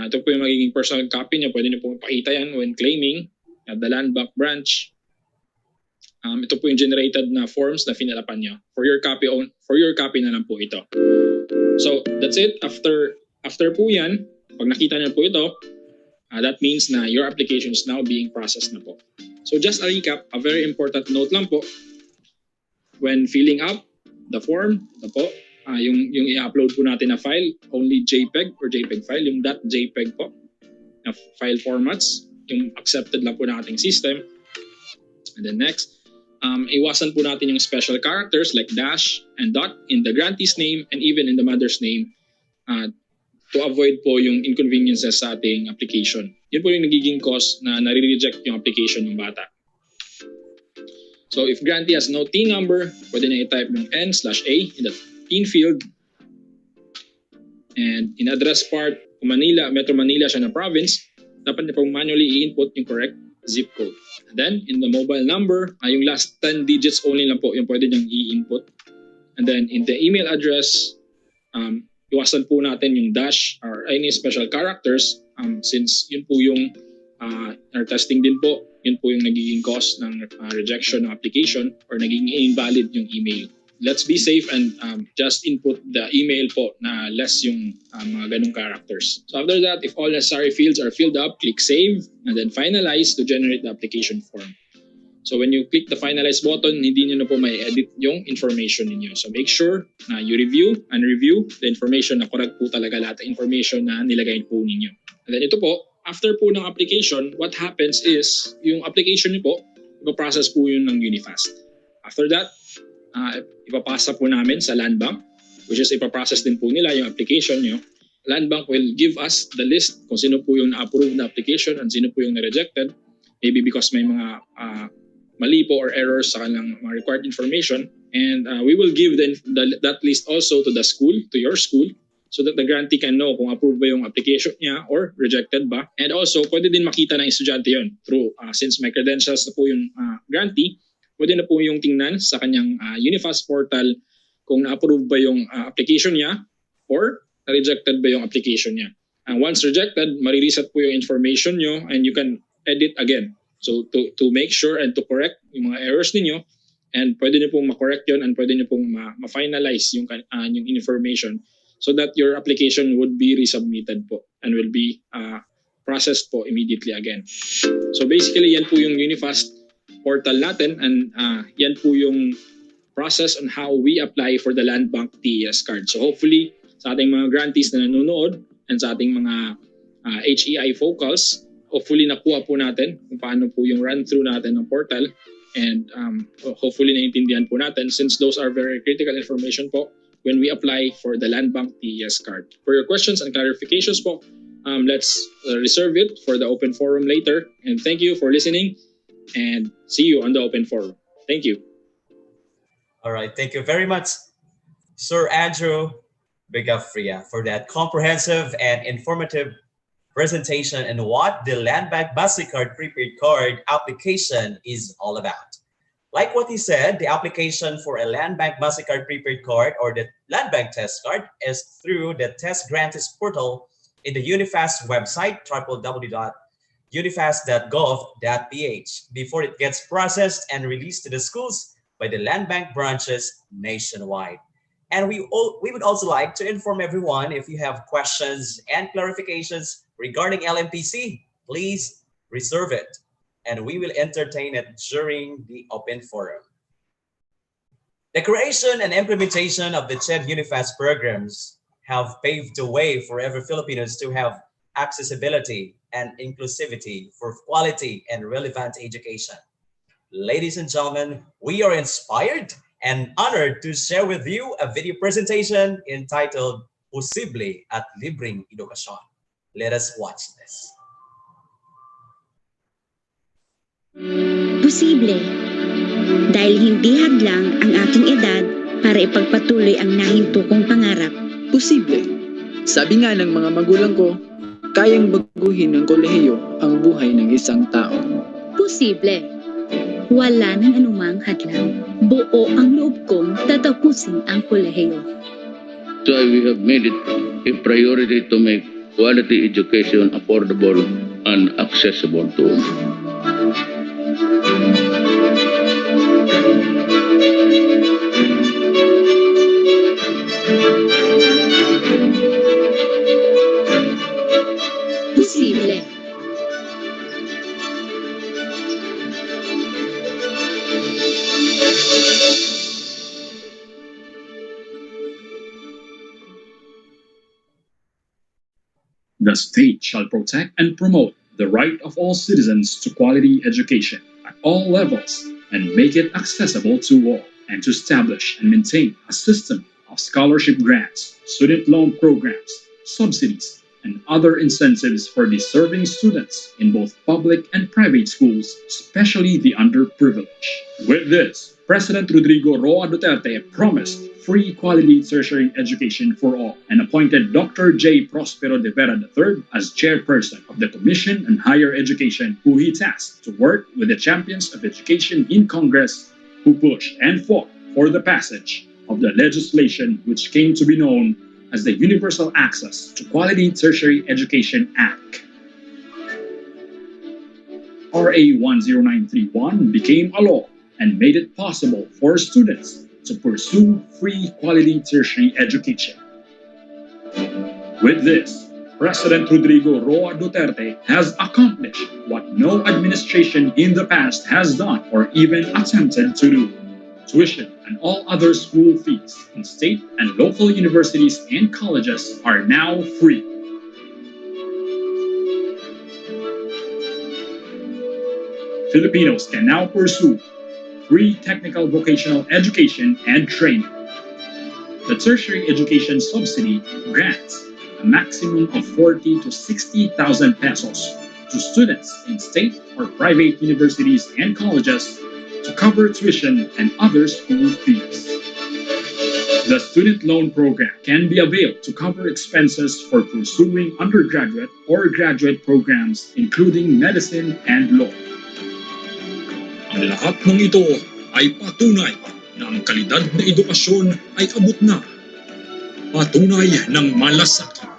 [SPEAKER 14] Ito po yung magiging personal copy nyo. Pwede nyo po ipakita yan when claiming at the Landbank branch. Ito po yung generated na forms na finalapan nyo. For your copy na lang po ito. So that's it. After po yan, pag nakita nyo po ito, that means na your application is now being processed na po. So just a recap, a very important note lang po. When filling up the form, ito po, yung i-upload po natin na file, only JPEG or JPEG file, yung .jpeg po, na file formats, yung accepted lang po ng ating system. And then next, iwasan po natin yung special characters like dash and dot in the grantee's name and even in the mother's name to avoid po yung inconveniences sa ating application. Yun po yung nagiging cause na nare-reject yung application ng bata. So if grantee has no TIN number, pwede na i-type yung N/A in the TIN field. And in address part, kung Metro Manila siya na province, dapat niya pong manually i-input yung correct zip code. And then in the mobile number, yung last 10 digits only lang po yung pwede niyang i-input. And then in the email address, iwasan po natin yung dash or any special characters since yun po yung our testing din po, yun po yung nagiging cause ng rejection ng application or naging invalid yung email. Let's be safe and just input the email po na less yung mga ganung characters. So after that, if all necessary fields are filled up, click save and then finalize to generate the application form. So when you click the finalize button, hindi nyo na po may edit yung information ninyo. So make sure na you review and review the information na correct po talaga lahat ng information na nilagay po ninyo. And then ito po, after po ng application, what happens is yung application nyo po, ipaprocess po yun ng UniFAST. After that, ipapasa po namin sa Landbank, which is ipaprocess din po nila yung application nyo. Landbank will give us the list kung sino po yung na-approve na application and sino po yung na-rejected. Maybe because may mga mali po or errors sa kanilang mga required information. And we will give that list also to the school, to your school, so that the grantee can know kung approved ba yung application niya or rejected ba. And also, pwede din makita ng estudyante yun through, since may credentials na po yung grantee, pwede na po yung tingnan sa kanyang UniFAST portal kung na-approve ba yung application niya or rejected ba yung application niya. And once rejected, marireset po yung information nyo and you can edit again. So to make sure and to correct yung mga errors ninyo, and pwede nyo pong ma-correct yun and pwede nyo pong ma-finalize yung information so that your application would be resubmitted po and will be processed po immediately again. So basically, yan po yung UniFAST portal natin and yan po yung process on how we apply for the Landbank TES Card. So hopefully, sa ating mga grantees na nanonood and sa ating mga HEI focals, hopefully nakuha po natin kung paano po yung run-through natin ng portal and hopefully naiintindihan po natin since those are very critical information po when we apply for the Landbank TES Card. For your questions and clarifications po, let's reserve it for the open forum later. And thank you for listening and see you on the open forum. Thank you.
[SPEAKER 3] All right, thank you very much, Sir Andrew Bigafria, for that comprehensive and informative presentation and what the Landbank MasterCard prepaid card application is all about. Like what he said, the application for a Landbank MasterCard prepaid card or the Landbank TES Card is through the TES Grantees portal in the UniFAST website, www.unifast.gov.ph, before it gets processed and released to the schools by the Landbank branches nationwide. And we would also like to inform everyone, if you have questions and clarifications regarding LMPC, please reserve it, and we will entertain it during the open forum. The creation and implementation of the CHED UniFAST programs have paved the way for every Filipinos to have accessibility and inclusivity for quality and relevant education. Ladies and gentlemen, we are inspired and honored to share with you a video presentation entitled Posible at Libreng Edukasyon. Let us watch this.
[SPEAKER 10] Posible. Dahil hindi hadlang ang aking edad para ipagpatuloy ang nahinto kong pangarap.
[SPEAKER 15] Posible. Sabi nga ng mga magulang ko, kayang baguhin ng kolehiyo ang buhay ng isang tao.
[SPEAKER 10] Posible. Wala nang anumang hadlang. Buo ang loob kong tatapusin ang kolehiyo.
[SPEAKER 16] So we have made it a priority to make quality education affordable and accessible to all.
[SPEAKER 10] Posible.
[SPEAKER 14] The state shall protect and promote the right of all citizens to quality education at all levels and make it accessible to all, and to establish and maintain a system of scholarship grants, student loan programs, subsidies, and other incentives for deserving students in both public and private schools, especially the underprivileged. With this, President Rodrigo Roa Duterte promised free quality tertiary education for all and appointed Dr. J. Prospero de Vera III as chairperson of the Commission on Higher Education, who he tasked to work with the champions of education in Congress who pushed and fought for the passage of the legislation which came to be known as the Universal Access to Quality Tertiary Education Act. RA 10931 became a law and made it possible for students to pursue free quality tertiary education. With this, President Rodrigo Roa Duterte has accomplished what no administration in the past has done or even attempted to do. Tuition and all other school fees in state and local universities and colleges are now free. Filipinos can now pursue free technical vocational education and training. The tertiary education subsidy grants a maximum of 40 to 60,000 pesos to students in state or private universities and colleges to cover tuition and other school fees. The student loan program can be availed to cover expenses for pursuing undergraduate or graduate programs, including medicine and law.
[SPEAKER 17] Ang lahat ng ito ay patunay na ang kalidad na edukasyon ay abot na. Patunay ng malasakit.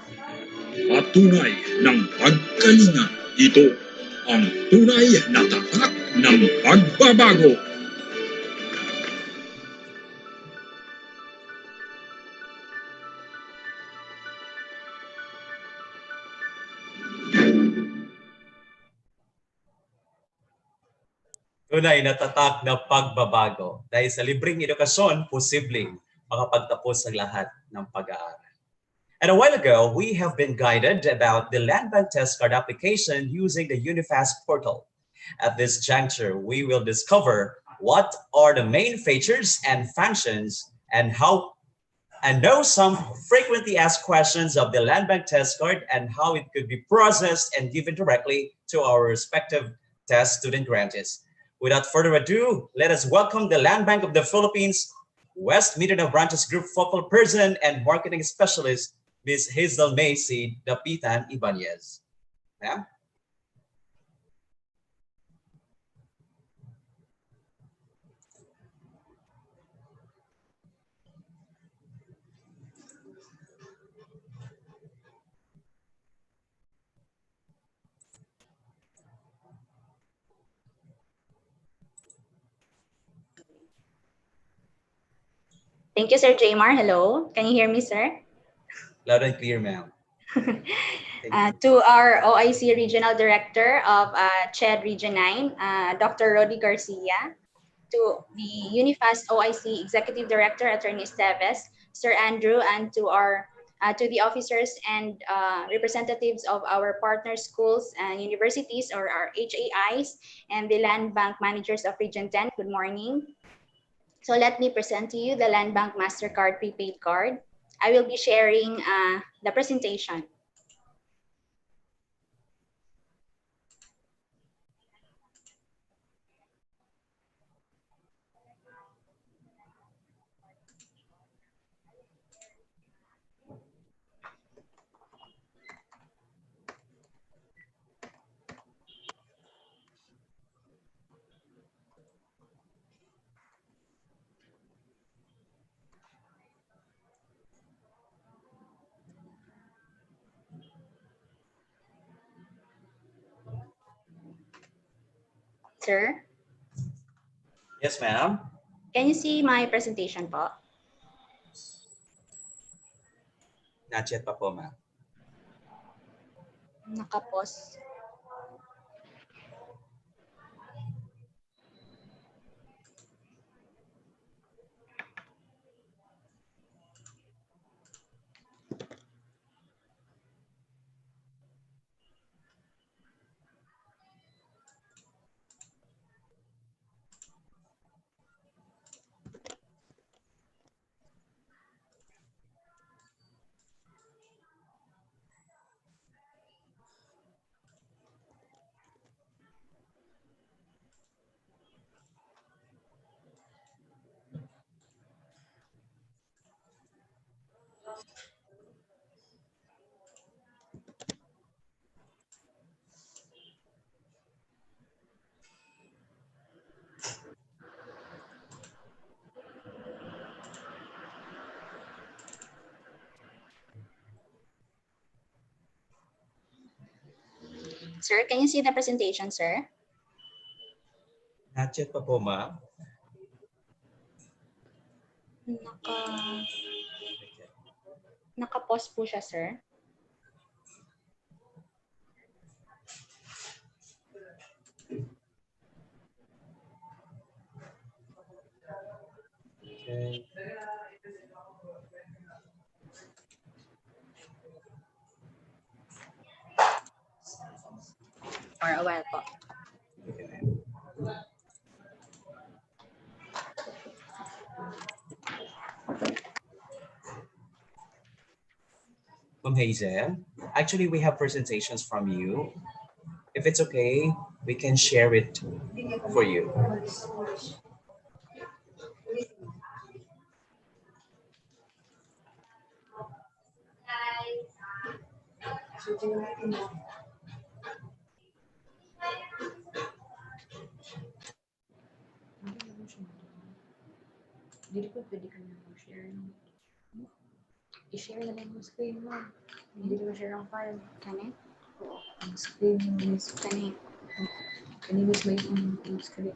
[SPEAKER 17] Patunay ng pagkalinga. Ito ang tunay na tatak ng pagbabago.
[SPEAKER 3] Tunay na tatak na pagbabago. Dahil sa libreng edukasyon, posibleng makapagtapos ang lahat ng pag-aaral. And a while ago, we have been guided about the Landbank TES Card application using the UniFAST portal. At this juncture, we will discover what are the main features and functions and know some frequently asked questions of the Landbank TES Card and how it could be processed and given directly to our respective TES student grantees. Without further ado, let us welcome the Landbank of the Philippines, West Mindanao Branches Group Focal Person and Marketing Specialist, Ms. Hazel Macy Dapitan Ibanez. Ma'am?
[SPEAKER 18] Thank you, Sir Jmar. Hello. Can you hear me, sir?
[SPEAKER 3] Loud and clear, ma'am.
[SPEAKER 18] To our OIC Regional Director of CHED Region 9, Dr. Rodi Garcia. To the UniFAST OIC Executive Director, Attorney Esteves, Sir Andrew, and to the officers and representatives of our partner schools and universities, or our HEIs, and the Land Bank managers of Region 10. Good morning. So let me present to you the Landbank MasterCard prepaid card. I will be sharing the presentation. Sir,
[SPEAKER 3] Yes, ma'am.
[SPEAKER 18] can you see my presentation po?
[SPEAKER 3] Not yet pa po, ma'am.
[SPEAKER 18] Nakapos. Sir, can you see the presentation, sir?
[SPEAKER 3] Not yet pa po, ma'am.
[SPEAKER 18] Naka-pause po siya, sir.
[SPEAKER 3] Okay.
[SPEAKER 18] For a while po.
[SPEAKER 3] Ma'am Hazel, actually we have presentations from you. If it's okay, we can share it for you.
[SPEAKER 1] Hindi ko pwede ka na mag-share. I-share na lang yung screen mo. Hindi ko share ang file.
[SPEAKER 18] Kani?
[SPEAKER 1] Ang screen mo is
[SPEAKER 18] kani.
[SPEAKER 1] Kani is may screen.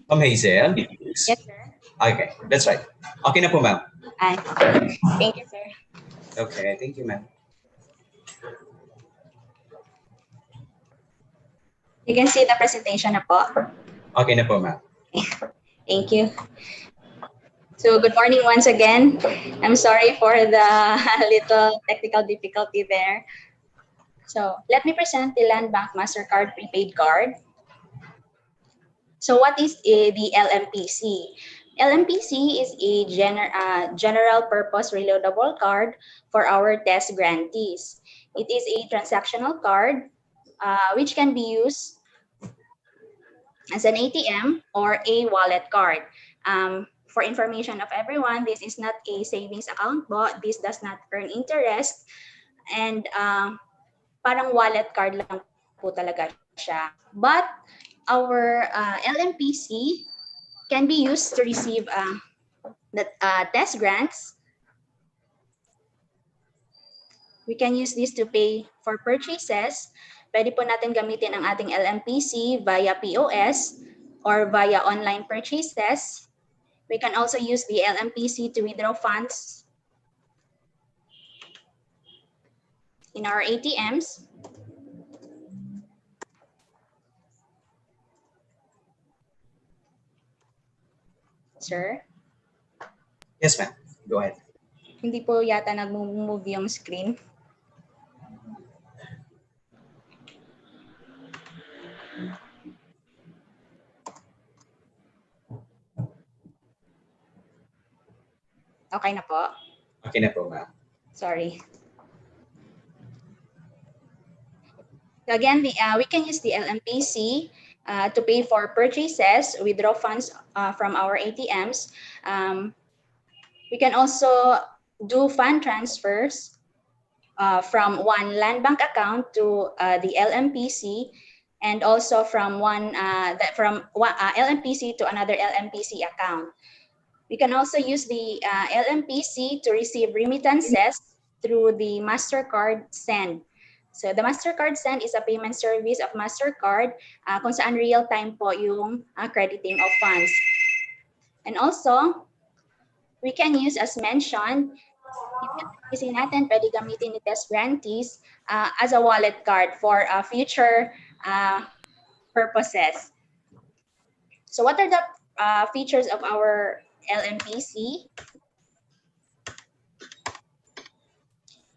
[SPEAKER 3] Ma'am Hazel?
[SPEAKER 18] Yes, sir.
[SPEAKER 3] Okay, that's right. Okay na po, ma'am.
[SPEAKER 18] Ay, thank you, sir.
[SPEAKER 3] Okay, thank you, ma'am.
[SPEAKER 18] You can see the presentation na po.
[SPEAKER 3] Okay na po, ma'am.
[SPEAKER 18] Thank you. So good morning once again. I'm sorry for the little technical difficulty there. So let me present the Landbank MasterCard prepaid card. So what is the LMPC? LMPC is a general purpose reloadable card for our TES grantees. It is a transactional card which can be used as an ATM or a wallet card. For information of everyone, this is not a savings account, but this does not earn interest. And parang wallet card lang po talaga siya. But our LMPC can be used to receive the TES grants. We can use this to pay for purchases. Pwede po natin gamitin ang ating LMPC via POS or via online purchases. We can also use the LMPC to withdraw funds in our ATMs. Sir?
[SPEAKER 3] Yes, ma'am. Go ahead.
[SPEAKER 18] Hindi po yata nag-move yung screen. Okay na po.
[SPEAKER 3] Okay na po, ma'am.
[SPEAKER 18] Sorry. So again, we can use the LMPC to pay for purchases, withdraw funds from our ATMs. We can also do fund transfers from one Landbank account to the LMPC, and also from one LMPC to another LMPC account. We can also use the LMPC to receive remittances through the MasterCard Send. So the MasterCard Send is a payment service of MasterCard kung saan real-time po yung crediting of funds. And also, we can use, as mentioned, kasi natin pwede gamitin ni TES Grantees as a wallet card for future purposes. So what are the features of our LMPC?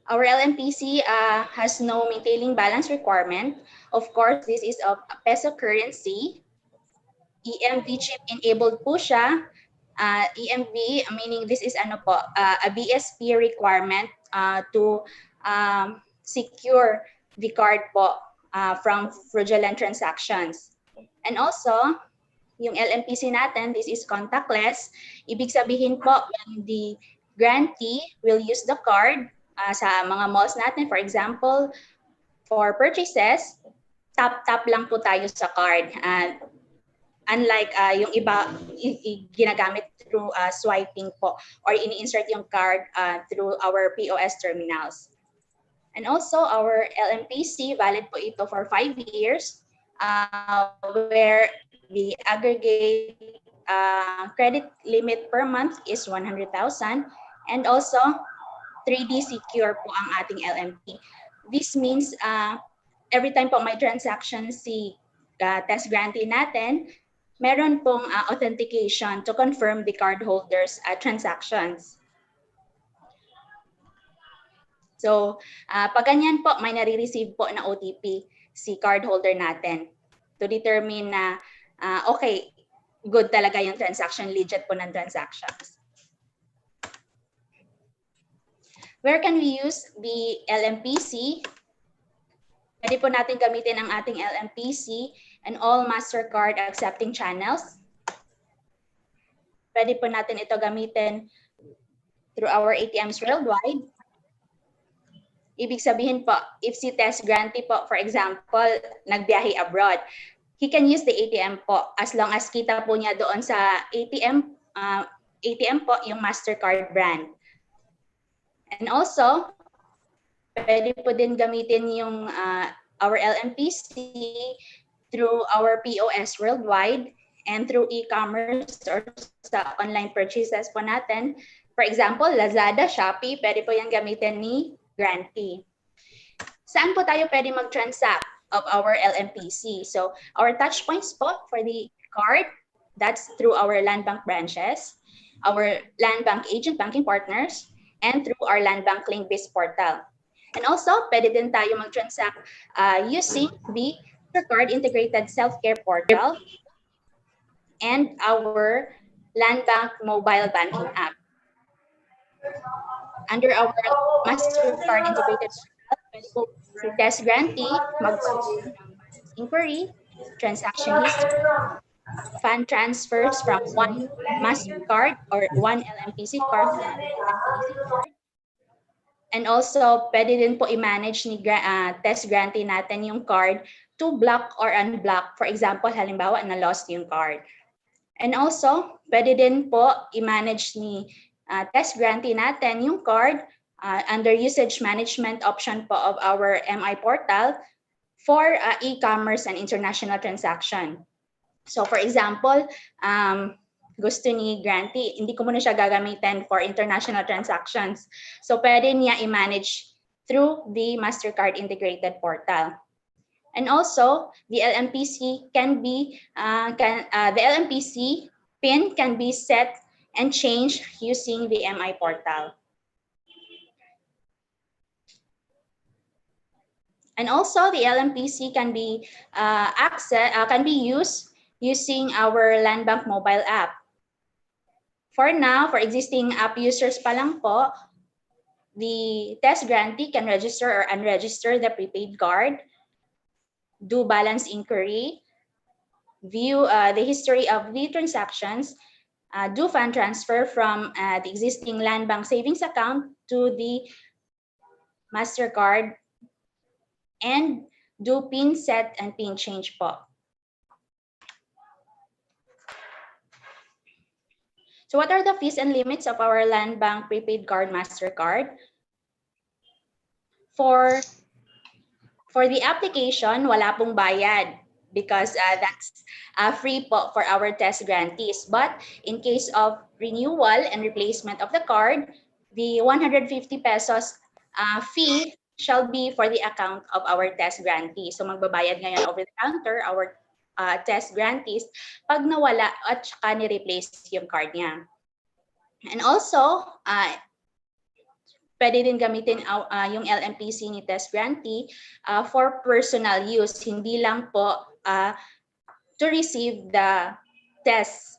[SPEAKER 18] Our LMPC has no maintaining balance requirement. Of course, this is of peso currency. EMV chip enabled po siya. EMV, meaning this is ano po, a BSP requirement to secure the card po from fraudulent transactions. And also, yung LMPC natin, this is contactless. Ibig sabihin po, when the grantee will use the card sa mga malls natin, for example, for purchases, tap-tap lang po tayo sa card. Unlike yung iba, ginagamit through swiping po or ini-insert yung card through our POS terminals. And also, our LMPC, valid po ito for 5 years, where the aggregate credit limit per month is 100,000, and also 3D secure po ang ating LMP. This means every time po may transaction si TES grantee natin, meron pong authentication to confirm the cardholder's transactions. So, pag ganyan po, may nare-receive po na OTP si cardholder natin to determine na, okay, good talaga yung transaction, legit po ng transactions. Where can we use the LMPC? Pwede po natin gamitin ang ating LMPC and all MasterCard accepting channels. Pwede po natin ito gamitin through our ATMs worldwide. Ibig sabihin po, if si TES grantee po, for example, nagbiyahe abroad, he can use the ATM po as long as kita po niya doon sa ATM po yung MasterCard brand. And also, pwede po din gamitin yung our LMPC through our POS worldwide and through e-commerce or sa online purchases po natin. For example, Lazada, Shopee, pwede po yan gamitin ni grantee. Saan po tayo pwede mag-transact of our LMPC? So, our touch points po for the card, that's through our Landbank branches, our Landbank agent banking partners, and through our Landbank link-based portal. And also, pwede din tayo mag-transact using the card integrated self-care portal and our Landbank mobile banking app. Under our MasterCard integrated portal, pwede po si TES grantee inquiry, transaction history, fund transfers from one MasterCard or one LMPC card to another LMPC card. And also, pwede din po i-manage ni TES grantee natin yung card to block or unblock. For example, halimbawa, na-lost yung card. And also, pwede din po i-manage ni TES grantee natin yung card under usage management option po of our MI portal for e-commerce and international transaction. So for example, gusto ni grantee, hindi ko muna siya gagamitin for international transactions. So pwede niya i-manage through the MasterCard integrated portal. And also, the LMPC can be, the LMPC PIN can be set and changed using the MI portal. And also, the LMPC can be used using our Landbank mobile app. For now, for existing app users pa lang po, the TES grantee can register or unregister the prepaid card, do balance inquiry, view the history of the transactions, do fund transfer from the existing Landbank savings account to the MasterCard, and do PIN set and PIN change po. So what are the fees and limits of our Landbank prepaid card MasterCard? For For the application, wala pong bayad because that's free po for our test grantees. But in case of renewal and replacement of the card, the 150 pesos fee shall be for the account of our test grantee. So magbabayad ngayon over the counter, our test grantees, pag nawala at saka ni-replace yung card niya. And also, pwede din gamitin yung LMPC ni test grantee for personal use, hindi lang po to receive the test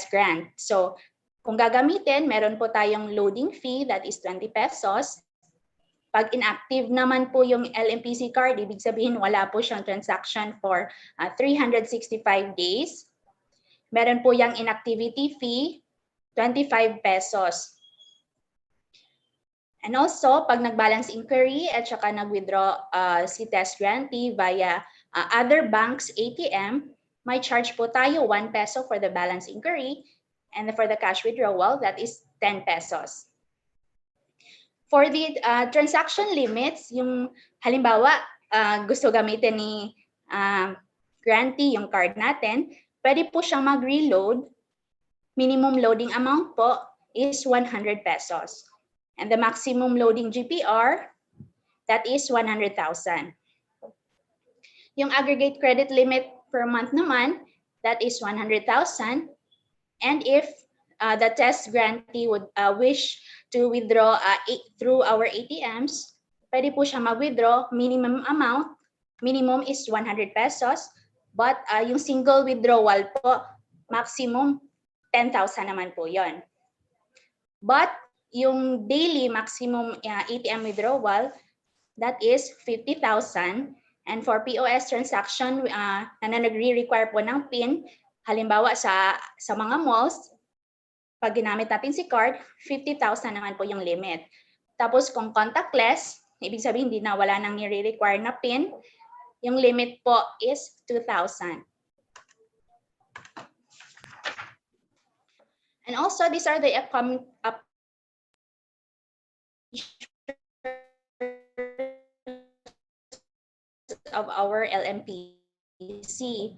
[SPEAKER 18] grant. So, kung gagamitin, meron po tayong loading fee, that is 20 pesos. Pag inactive naman po yung LMPC card, ibig sabihin wala po siyang transaction for 365 days. Meron po yung inactivity fee, 25 pesos. And also, pag nag-balance inquiry at saka nag-withdraw si test grantee via other banks ATM, may charge po tayo 1 peso for the balance inquiry, and for the cash withdrawal, that is 10 pesos. For the transaction limits, yung halimbawa, gusto gamitin ni grantee yung card natin, pwede po siyang mag-reload. Minimum loading amount po is 100 pesos. And the maximum loading GPR, that is 100,000. Yung aggregate credit limit per month naman, that is 100,000. And if the test grantee would wish to withdraw through our ATMs, pwede po siya mag-withdraw. Minimum amount, minimum is 100 pesos. But yung single withdrawal po, maximum 10,000 naman po yon. But yung daily maximum ATM withdrawal, that is 50,000. And for POS transaction na nagre-require po ng PIN, halimbawa sa mga malls, pag ginamit natin si card, 50,000 naman po yung limit. Tapos kung contactless, ibig sabihin hindi na wala nang nire-require na PIN, yung limit po is 2,000. And also, these are the upcoming of our LMPC.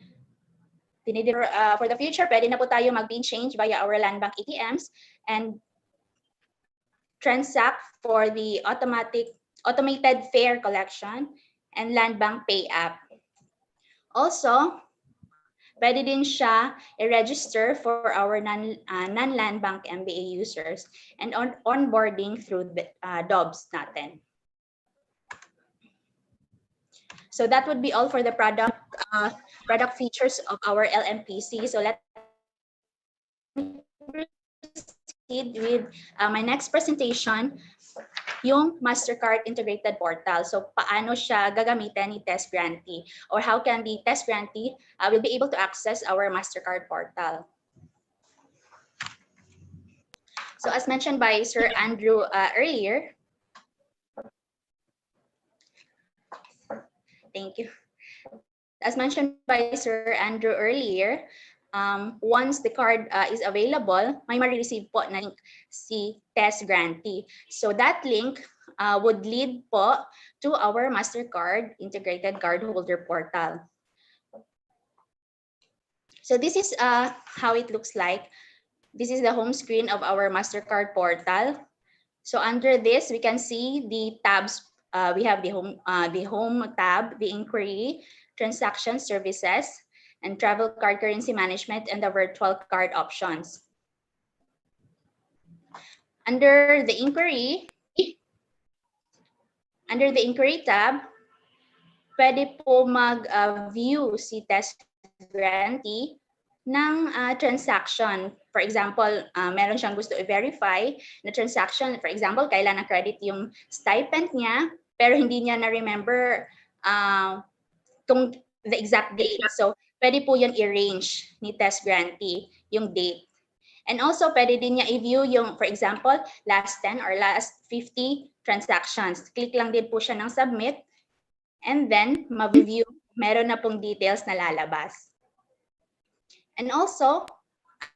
[SPEAKER 18] For the future, pwede na po tayo mag-pin change via our Landbank ATMs and transact for the automated fare collection and Landbank Pay app. Also, pwede din siya i-register for our non-Landbank MBA users and onboarding through the DOBS natin. So that would be all for the product features of our LMPC. So let me proceed with my next presentation, yung MasterCard Integrated Portal. So paano siya gagamitin ni test grantee, or how can the test grantee will be able to access our MasterCard portal. So as mentioned by Sir Andrew earlier, thank you. As mentioned by Sir Andrew earlier, once the card is available, may ma-receive po na link si test grantee. So that link would lead po to our MasterCard Integrated Cardholder Portal. So this is how it looks like. This is the home screen of our MasterCard portal. So under this, we can see the tabs. We have the home tab, the inquiry, transaction services, and travel card currency management, and the virtual card options. Under the inquiry tab, pwede po mag-view si test grantee ng transaction. For example, meron siyang gusto i-verify na transaction. For example, kailan na-credit yung stipend niya, pero hindi niya na-remember kung the exact date. So, pwede po yun i-range ni test grantee, yung date. And also, pwede din niya i-view yung, for example, last 10 or last 50 transactions. Click lang din po siya ng submit. And then, ma-view, meron na pong details na lalabas. And also,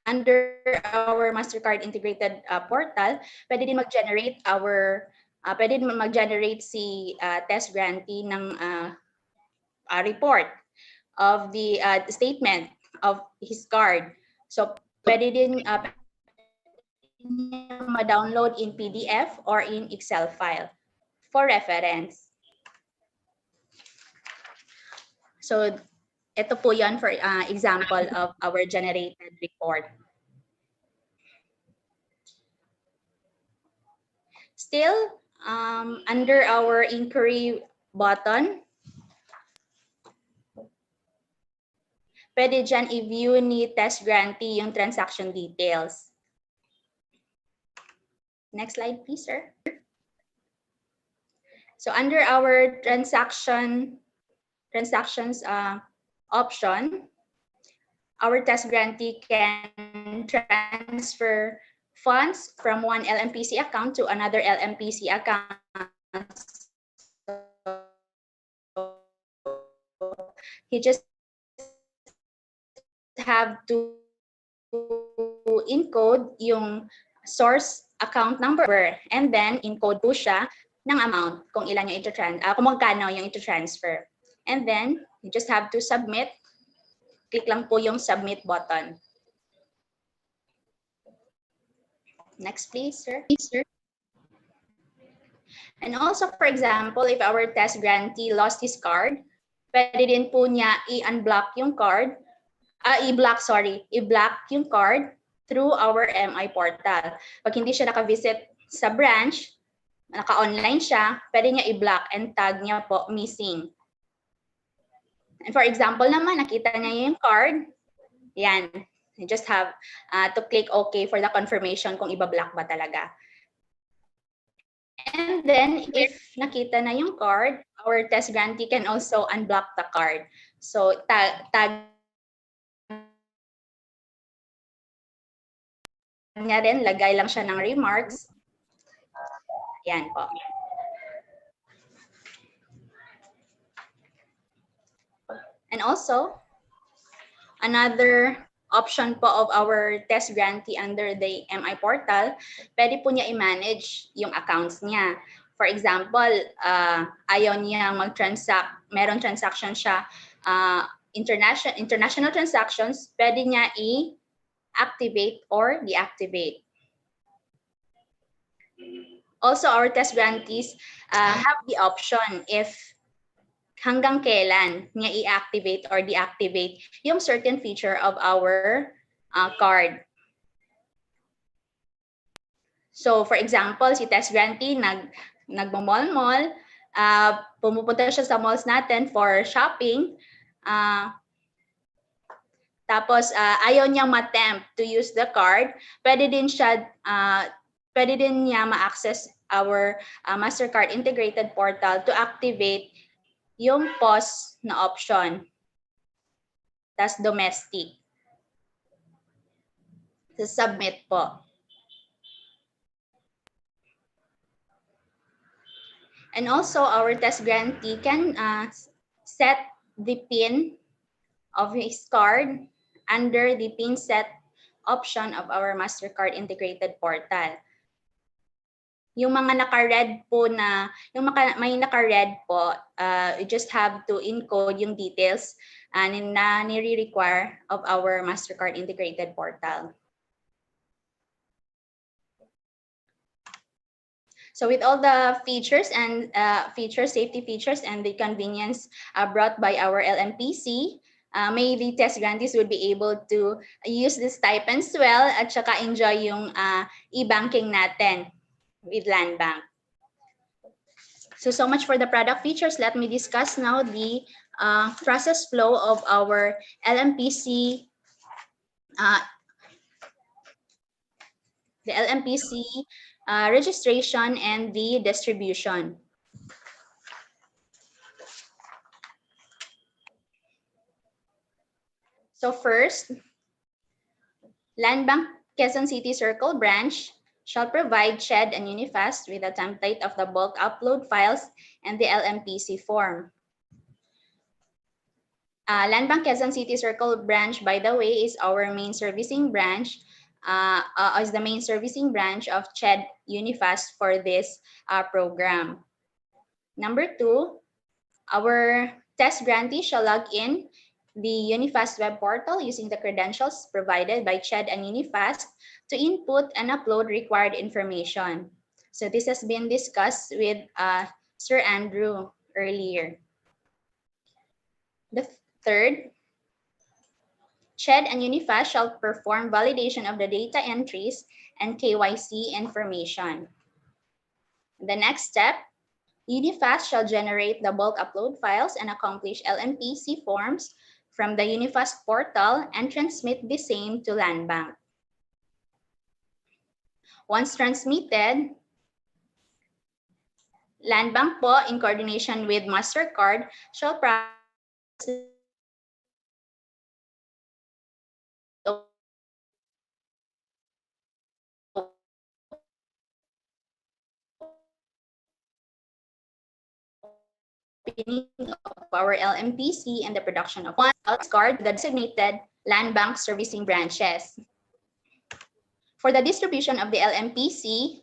[SPEAKER 18] under our MasterCard Integrated Portal, pwede din mag-generate our pwede mag-generate si TES grantee ng report of the statement of his card. So pwede din ma-download in PDF or in Excel file for reference. So ito po yan for example of our generated report. Still, under our inquiry button, pwede dyan i-view ni TES grantee yung transaction details. Next slide, please, sir. So under our transactions option, our TES grantee can transfer funds from one LMPC account to another LMPC account. He just have to encode yung source account number and then encode po siya ng amount kung ilan yung kung magkano yung ito-transfer. And then you just have to submit. Click lang po yung submit button. Next, please, sir. And also, for example, if our TES grantee lost his card, pwede din po niya i-unblock yung card, i-block yung card through our MI portal. Pag hindi siya naka-visit sa branch, naka-online siya, pwede niya i-block and tag niya po missing. And for example naman, nakita niya yung card, yan. You just have to click OK for the confirmation kung iba-block ba talaga. And then, if nakita na yung card, our TES grantee can also unblock the card. So, tag niya rin, lagay lang siya ng remarks. Yan po. And also, another option po of our TES grantee under the MI portal, pwede po niya i-manage yung accounts niya. For example, ayaw niya mag-transact, meron transaction siya, international transactions, pwede niya i-activate or deactivate. Also, our TES grantees have the option if hanggang kailan niya i-activate or deactivate yung certain feature of our card. So, for example, si TES grantee nagmo-mall-mall, pumupunta siya sa malls natin for shopping, tapos ayaw niyang ma-tempt to use the card, pwede din niya ma-access our MasterCard integrated portal to activate yung pause na option. That's domestic. So, submit po. And also, our TES grantee can set the PIN of his card under the PIN set option of our MasterCard integrated portal. Yung mga naka-red po may naka-red po, you just have to encode yung details na nire-require of our MasterCard integrated portal. So with all the features and safety features and the convenience brought by our LMPC, may the TES grantees would be able to use the stipends well at saka enjoy yung e-banking natin with Landbank. So much for the product features. Let me discuss now the process flow of our LMPC, registration and the distribution. So first, Landbank Quezon City Circle branch shall provide CHED and UniFAST with a template of the bulk upload files and the LMPC form. Landbank Quezon City Circle branch, by the way, is our main servicing branch as the main servicing branch of CHED UniFAST for this program. Number 2, our test grantee shall log in the UniFAST web portal using the credentials provided by CHED and UniFAST to input and upload required information. So this has been discussed with Sir Andrew earlier. The third, CHED and UniFAST shall perform validation of the data entries and KYC information. The next step, UniFAST shall generate the bulk upload files and accomplish LMPC forms from the UniFAST portal and transmit the same to Landbank. Once transmitted, Landbank po, in coordination with MasterCard, shall process of our LMPC and the production of one card to the designated Landbank servicing branches. For the distribution of the LMPC,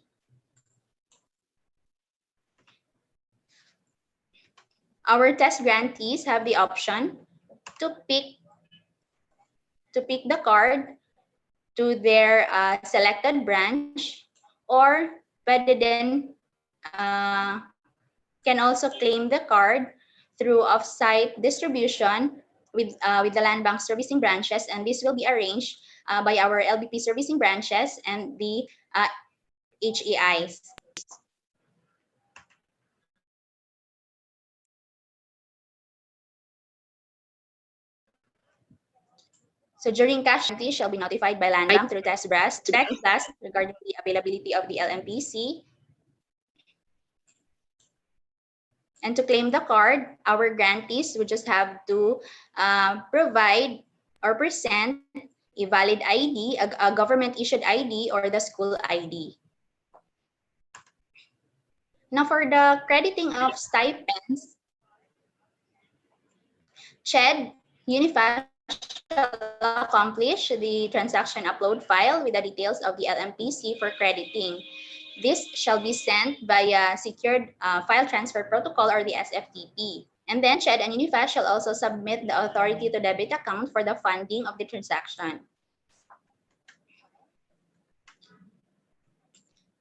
[SPEAKER 18] our test grantees have the option to pick the card to their selected branch, or pwede din can also claim the card through off-site distribution with the Landbank servicing branches, and this will be arranged by our LBP servicing branches and the HEIs. So during cash guarantee shall be notified by Landbank through test blast regarding the availability of the LMPC. And to claim the card, our grantees would just have to provide or present a valid ID, a government-issued ID, or the school ID. Now, for the crediting of stipends, CHED UniFAST shall accomplish the transaction upload file with the details of the LMPC for crediting. This shall be sent via secured file transfer protocol, or the SFTP. And then CHED and UniFAST shall also submit the authority to debit account for the funding of the transaction.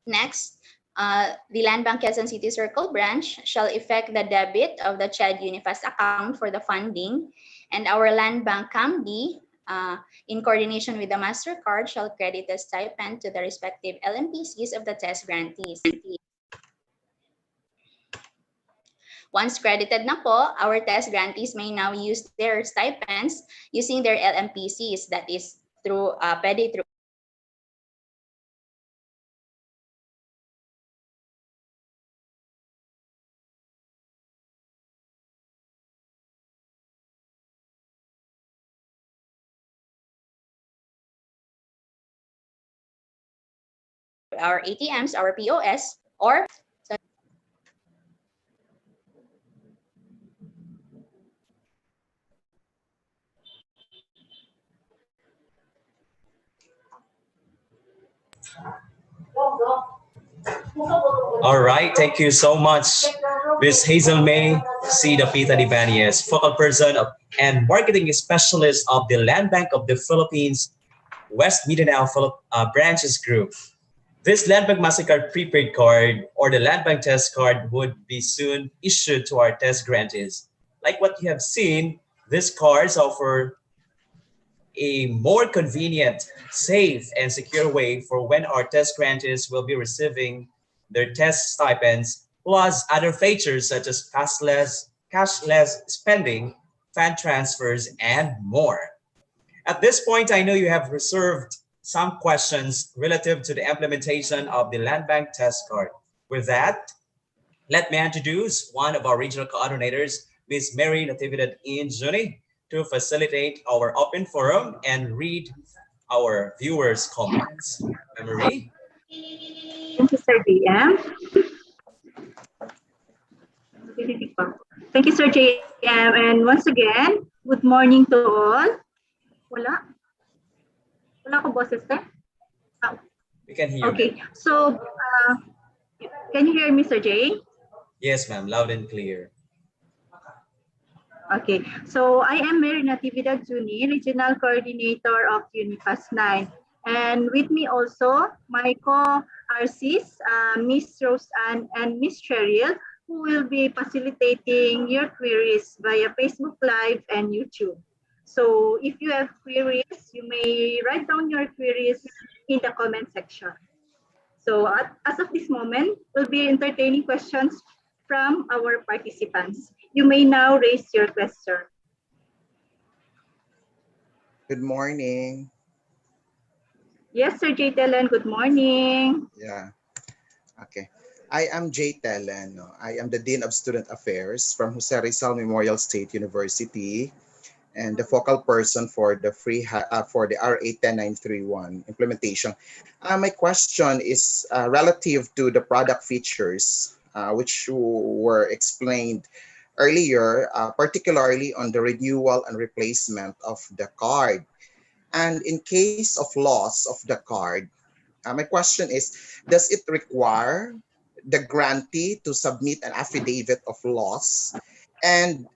[SPEAKER 18] Next, the Landbank Quezon City Circle branch shall effect the debit of the CHED UniFAST account for the funding, and our Landbank CAMD, in coordination with the MasterCard, shall credit the stipend to the respective LMPCs of the test grantees. Once credited na po, our test grantees may now use their stipends using their LMPCs, that is through pwede through our ATMs, our POS, or
[SPEAKER 3] All right, thank you so much, Ms. Hazel May C. Dapita Ibanez, focal person and marketing specialist of the Landbank of the Philippines, West Mindanao Branches Group. This Landbank MasterCard prepaid card, or the Landbank TES Card, would be soon issued to our test grantees. Like what you have seen, these cards offer a more convenient, safe, and secure way for when our test grantees will be receiving their test stipends, plus other features such as cashless spending, fund transfers, and more. At this point, I know you have reserved some questions relative to the implementation of the Landbank TES Card. With that, let me introduce one of our regional coordinators, Ms. Mary Natividad Injuni, to facilitate our open forum and read our viewers' comments. Marie?
[SPEAKER 12] Thank you, Sir JM. Thank you, Sir JM. And once again, good morning to all. Wala ko boses, sir?
[SPEAKER 3] We can hear you.
[SPEAKER 19] Okay, so can you hear me, Sir Jay?
[SPEAKER 3] Yes, ma'am. Loud and clear.
[SPEAKER 19] Okay, so I am Mary Natividad Juni, Regional Coordinator of UniFAST 9. And with me also, my co-RCs, Miss Rose Ann and Miss Cheryl, who will be facilitating your queries via Facebook Live and YouTube. So if you have queries, you may write down your queries in the comment section. So as of this moment, we'll be entertaining questions from our participants. You may now raise your question.
[SPEAKER 20] Good morning.
[SPEAKER 19] Yes, Sir J. Tellen, good morning.
[SPEAKER 20] Yeah. Okay. I am J. Tellen. I am the Dean of Student Affairs from Jose Rizal Memorial State University and the focal person for the for the RA 10931 implementation. My question is relative to the product features which were explained earlier, particularly on the renewal and replacement of the card. And in case of loss of the card, my question is, does it require the grantee to submit an affidavit of loss? And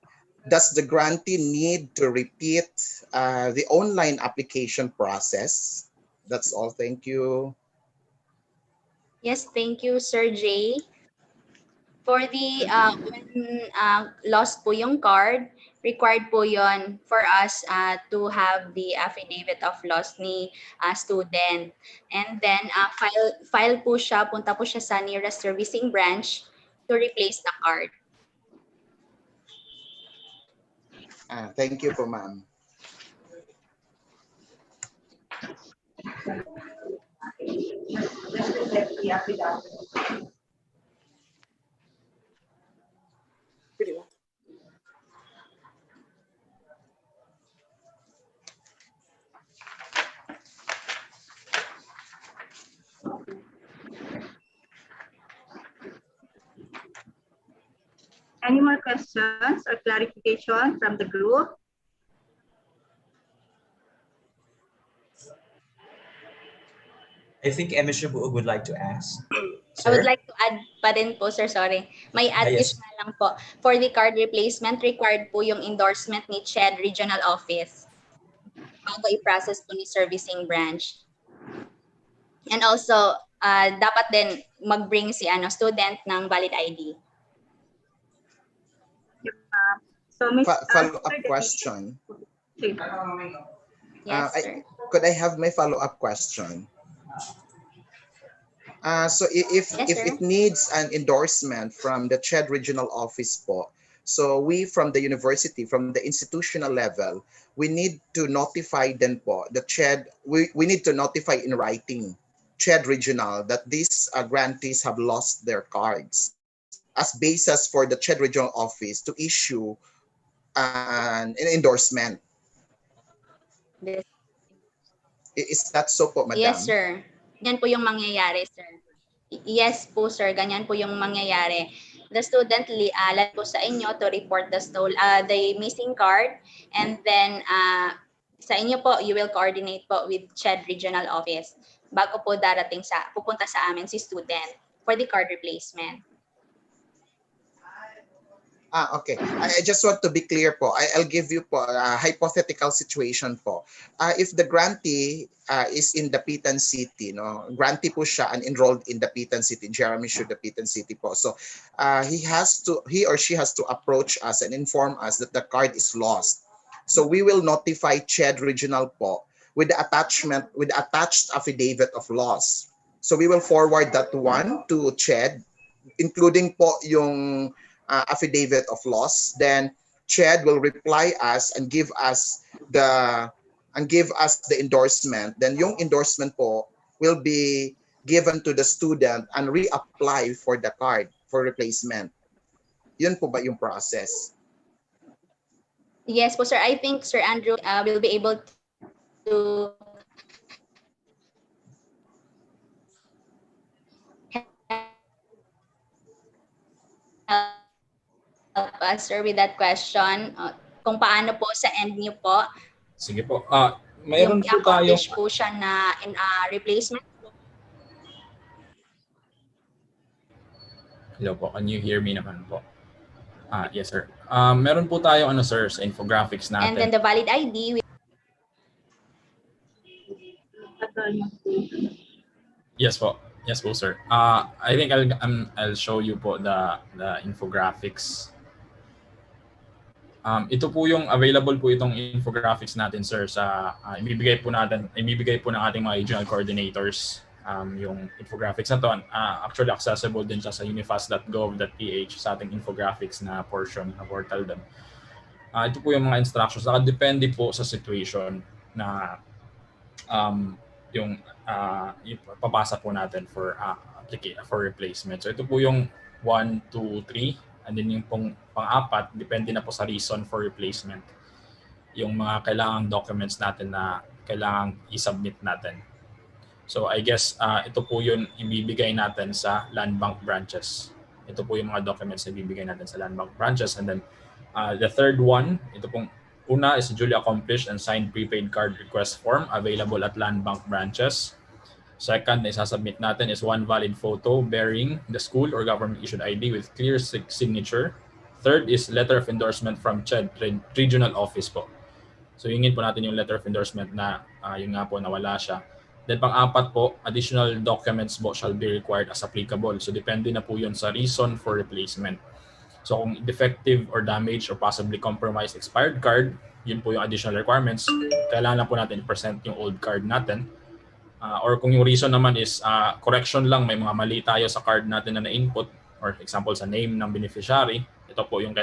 [SPEAKER 20] does the grantee need to repeat the online application process? That's all. Thank you.
[SPEAKER 18] Yes, thank you, Sir Jay. For the when lost po yung card, required po yon for us to have the affidavit of loss ni student. And then file po siya, punta po siya sa nearest servicing branch to replace the card.
[SPEAKER 20] Thank you po, ma'am.
[SPEAKER 19] Any more questions or clarification from the group?
[SPEAKER 3] I think Ms. Buog would like to ask.
[SPEAKER 18] I would like to add pa din po, sir, sorry. May add
[SPEAKER 3] yes.
[SPEAKER 18] na lang po. For the card replacement, required po yung endorsement ni CHED Regional Office bago i-process po ni servicing branch. And also, dapat din mag-bring si student ng valid ID.
[SPEAKER 19] So,
[SPEAKER 20] follow-up question.
[SPEAKER 18] Yes, sir.
[SPEAKER 20] Could I have my follow-up question? So if it needs an endorsement from the CHED regional office po, so we from the university, from the institutional level, we need to notify them po, the CHED, we need to notify in writing CHED regional that these grantees have lost their cards as basis for the CHED regional office to issue an endorsement. Is that so po, madam?
[SPEAKER 18] Yes, sir. Ganyan po yung mangyayari, sir. Yes po, sir. Ganyan po yung mangyayari. The student lad po sa inyo to report the missing card, and then sa inyo po, you will coordinate po with CHED Regional Office bago po pupunta sa amin si student for the card replacement.
[SPEAKER 20] Okay. I just want to be clear po. I'll give you po a hypothetical situation po. If the grantee is in the Pitan City, no, grantee po siya and enrolled in the Pitan City, Jeremy Shu, the Pitan City po. So he or she has to approach us and inform us that the card is lost. So we will notify CHED Regional po with the attached affidavit of loss. So we will forward that one to CHED, including po yung affidavit of loss. Then CHED will reply us and give us the endorsement. Then yung endorsement po will be given to the student and reapply for the card for replacement. Yun po ba yung process?
[SPEAKER 18] Yes po, sir. I think Sir Andrew will be able to help us, sir, with that question. Kung paano po sa end niyo po.
[SPEAKER 21] Sige po. Mayroon po
[SPEAKER 18] accomplish po siya na replacement po
[SPEAKER 21] Hello po, can you hear me naman po? Yes sir. Meron po tayo ano sir sa infographics natin.
[SPEAKER 18] And then the valid ID.
[SPEAKER 21] Yes po. Yes po sir. I think I'll show you po the infographics. Ito po yung available po itong infographics natin sir sa ibibigay po ng ating mga regional coordinators. Yung infographics na to, actually accessible din siya sa unifast.gov.ph sa ating infographics na portion na portal din. Ito po yung mga instructions. Depende po sa situation na yung ipapasa po natin for replacement. So ito po yung 1, 2, 3 and then yung pang-apat, depende na po sa reason for replacement. Yung mga kailangang documents natin na kailangang i-submit natin. So I guess ito po yung ibibigay natin sa Landbank branches. Ito po yung mga documents na ibibigay natin sa Landbank branches. And then the third one, ito pong una is duly accomplished and signed prepaid card request form available at Landbank branches. Second na isasubmit natin is one valid photo bearing the school or government issued ID with clear signature. Third is letter of endorsement from CHED regional office po. So hingin po natin yung letter of endorsement na yung nga po nawala siya. Then pang-apat po, additional documents po shall be required as applicable. So depende na po yun sa reason for replacement. So kung defective or damaged or possibly compromised expired card, yun po yung additional requirements. Kailangan na po natin i-present yung old card natin. Or kung yung reason naman is correction lang, may mga mali tayo sa card natin na na-input, or example sa name ng beneficiary, ito po yung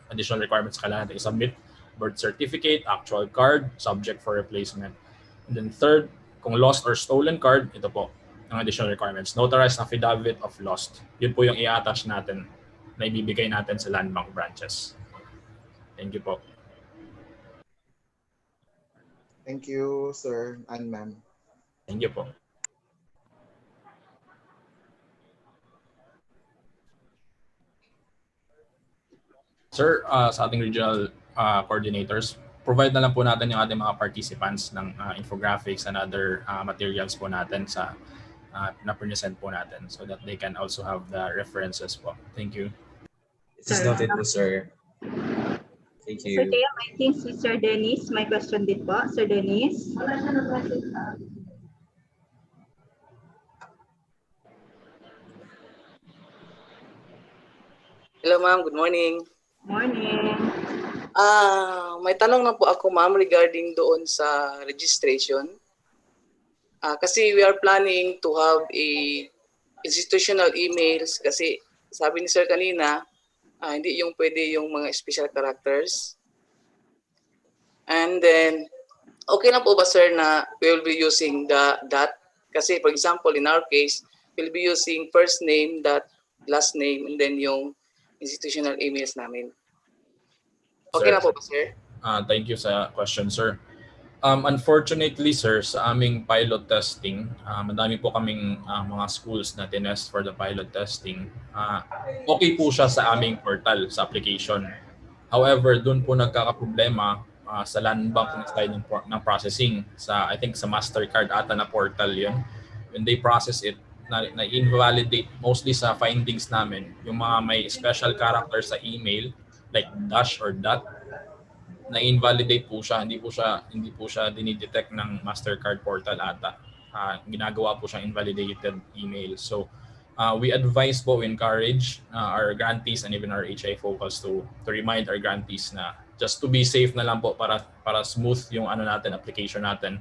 [SPEAKER 21] additional requirements kailangan natin i-submit. Birth certificate, actual card, subject for replacement. And then third, kung lost or stolen card, ito po ang additional requirements. Notarized affidavit of lost. Yun po yung i-attach natin na ibibigay natin sa Landbank branches. Thank you po.
[SPEAKER 20] Thank you, sir and ma'am.
[SPEAKER 21] Thank you po. Sir, sa ating regional coordinators, provide na lang po natin yung ating mga participants ng infographics and other materials po natin sa na-present po natin so that they can also have the references po. Thank you.
[SPEAKER 22] This is noted po, sir. Thank you.
[SPEAKER 19] Sir Teo, I think si Sir Dennis, may question din po. Sir Dennis.
[SPEAKER 23] Hello ma'am, good morning.
[SPEAKER 19] Morning.
[SPEAKER 23] May tanong na po ako ma'am regarding doon sa registration. Kasi we are planning to have a institutional emails kasi sabi ni sir kanina, hindi yung pwede yung mga special characters. And then, okay na po ba sir na we will be using the dot? Kasi for example, in our case, we'll be using first name, dot, last name, and then yung institutional emails namin. Okay na po ba sir?
[SPEAKER 21] Thank you sa question, sir. Unfortunately, sir, sa aming pilot testing, madami po kaming mga schools na tinest for the pilot testing. Okay po siya sa aming portal, sa application. However, doon po nagkakaproblema sa Landbank na side ng processing. I think sa MasterCard ata na portal yun. When they process it, na-invalidate mostly sa findings namin, yung mga may special character sa email, like dash or dot, na-invalidate po siya, hindi po siya dinidetect ng MasterCard portal ata. Ginagawa po siyang invalidated email. So we advise po, we encourage our grantees and even our HI focus to remind our grantees na just to be safe na lang po para smooth yung application natin.